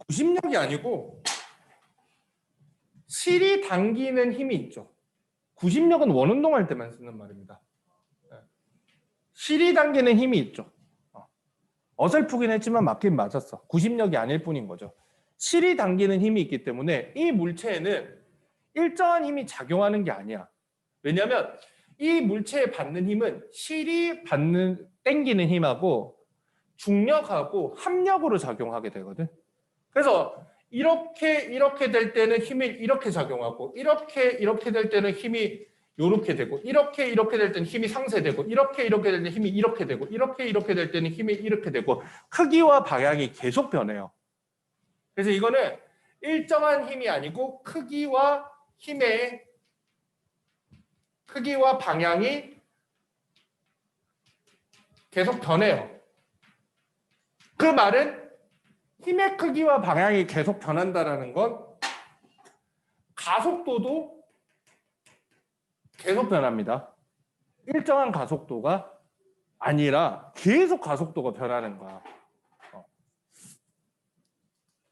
구심력이 아니고 실이 당기는 힘이 있죠. 구심력은 원운동할 때만 쓰는 말입니다. 실이 당기는 힘이 있죠. 어설프긴 했지만 맞긴 맞았어. 구심력이 아닐 뿐인 거죠. 실이 당기는 힘이 있기 때문에 이 물체에는 일정한 힘이 작용하는 게 아니야. 왜냐하면 이 물체에 받는 힘은 실이 당기는 힘하고 중력하고 합력으로 작용하게 되거든. 그래서 이렇게 될 때는 힘이 이렇게 작용하고 이렇게 될 때는 힘이 이렇게 되고 이렇게 될 때는 힘이 상쇄되고 이렇게 될 때는 힘이 이렇게 되고 이렇게 될 때는 힘이 이렇게 되고 크기와 방향이 계속 변해요. 그래서 이거는 일정한 힘이 아니고 크기와 방향이 계속 변해요. 그 말은 힘의 크기와 방향이 계속 변한다라는 건 가속도도 계속 변합니다. 일정한 가속도가 아니라 계속 가속도가 변하는 거야.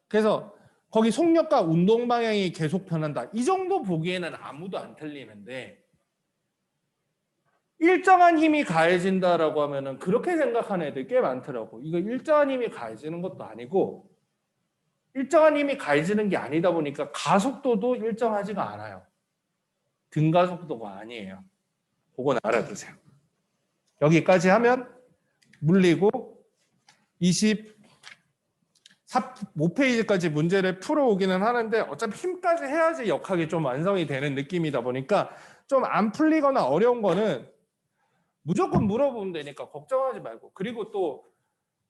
그래서 거기 속력과 운동 방향이 계속 변한다. 이 정도 보기에는 아무도 안 틀리는데 일정한 힘이 가해진다라고 하면은 그렇게 생각하는 애들 꽤 많더라고. 이거 일정한 힘이 가해지는 것도 아니고 일정한 힘이 가해지는 게 아니다 보니까 가속도도 일정하지가 않아요. 등가속도가 아니에요. 그건 알아두세요. 여기까지 하면 물리고 25페이지까지 문제를 풀어오기는 하는데 어차피 힘까지 해야지 역학이 좀 완성이 되는 느낌이다 보니까 좀 안 풀리거나 어려운 거는 무조건 물어보면 되니까 걱정하지 말고, 그리고 또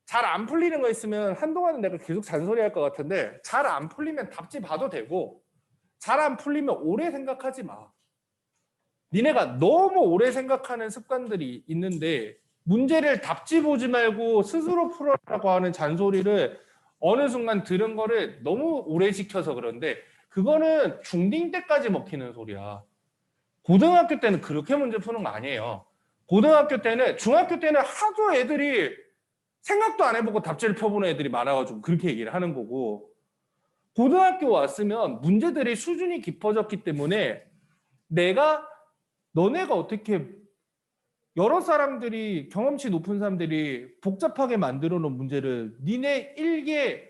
잘 안 풀리는 거 있으면 한동안은 내가 계속 잔소리할 것 같은데 잘 안 풀리면 답지 봐도 되고 잘 안 풀리면 오래 생각하지 마. 니네가 너무 오래 생각하는 습관들이 있는데 문제를 답지 보지 말고 스스로 풀어라고 하는 잔소리를 어느 순간 들은 거를 너무 오래 지켜서 그런데 그거는 중딩 때까지 먹히는 소리야. 고등학교 때는 그렇게 문제 푸는 거 아니에요. 고등학교 때는, 중학교 때는 하도 애들이 생각도 안 해보고 답지를 펴보는 애들이 많아가지고 그렇게 얘기를 하는 거고, 고등학교 왔으면 문제들이 수준이 깊어졌기 때문에 너네가 어떻게 여러 사람들이, 경험치 높은 사람들이 복잡하게 만들어 놓은 문제를 니네 1개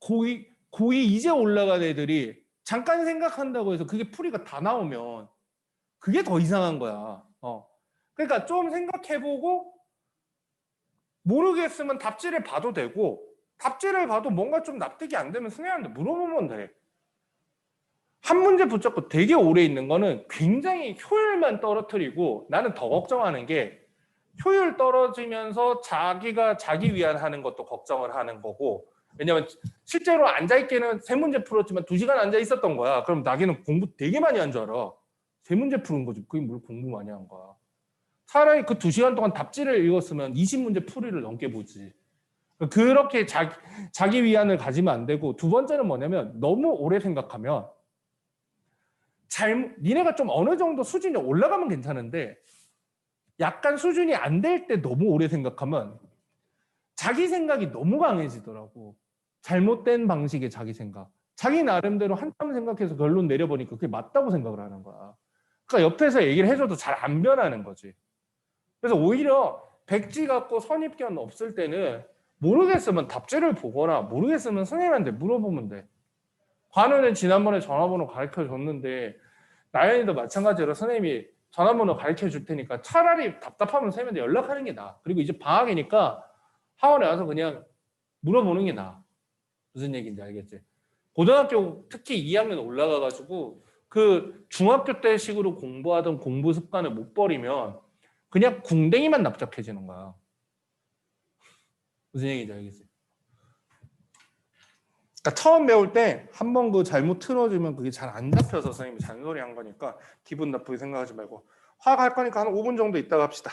고2 이제 올라간 애들이 잠깐 생각한다고 해서 그게 풀이가 다 나오면 그게 더 이상한 거야. 그러니까 좀 생각해보고 모르겠으면 답지를 봐도 되고, 답지를 봐도 뭔가 좀 납득이 안 되면 선생님한테 물어보면 돼. 한 문제 붙잡고 되게 오래 있는 거는 굉장히 효율만 떨어뜨리고, 나는 더 걱정하는 게 효율 떨어지면서 자기가 자기 위안하는 것도 걱정을 하는 거고, 왜냐면 실제로 앉아있기는 3문제 풀었지만 2시간 앉아 있었던 거야. 그럼 나기는 공부 되게 많이 한 줄 알아. 3문제 푸는 거지. 그게 뭘 공부 많이 한 거야. 차라리 그 2시간 동안 답지를 읽었으면 20문제 풀이를 넘게 보지. 그렇게 자기 위안을 가지면 안 되고, 두 번째는 뭐냐면 너무 오래 생각하면 니네가 좀 어느 정도 수준이 올라가면 괜찮은데 약간 수준이 안 될 때 너무 오래 생각하면 자기 생각이 너무 강해지더라고. 잘못된 방식의 자기 생각. 자기 나름대로 한참 생각해서 결론 내려보니까 그게 맞다고 생각을 하는 거야. 그러니까 옆에서 얘기를 해줘도 잘 안 변하는 거지. 그래서 오히려 백지 갖고 선입견 없을 때는 모르겠으면 답지를 보거나 모르겠으면 선생님한테 물어보면 돼. 관우는 지난번에 전화번호 가르쳐 줬는데 나연이도 마찬가지로 선생님이 전화번호 가르쳐 줄 테니까 차라리 답답하면 선생님한테 연락하는 게 나아. 그리고 이제 방학이니까 학원에 와서 그냥 물어보는 게 나아. 무슨 얘기인지 알겠지? 고등학교 특히 2학년 올라가가지고 그 중학교 때 식으로 공부하던 공부 습관을 못 버리면 그냥 궁뎅이만 납작해지는 거야. 무슨 얘기인지 알겠지? 그러니까 처음 배울 때 한 번 그 잘못 틀어주면 그게 잘 안 잡혀서 선생님이 잔소리 한 거니까 기분 나쁘게 생각하지 말고, 화학 할 거니까 한 5분 정도 있다가 합시다.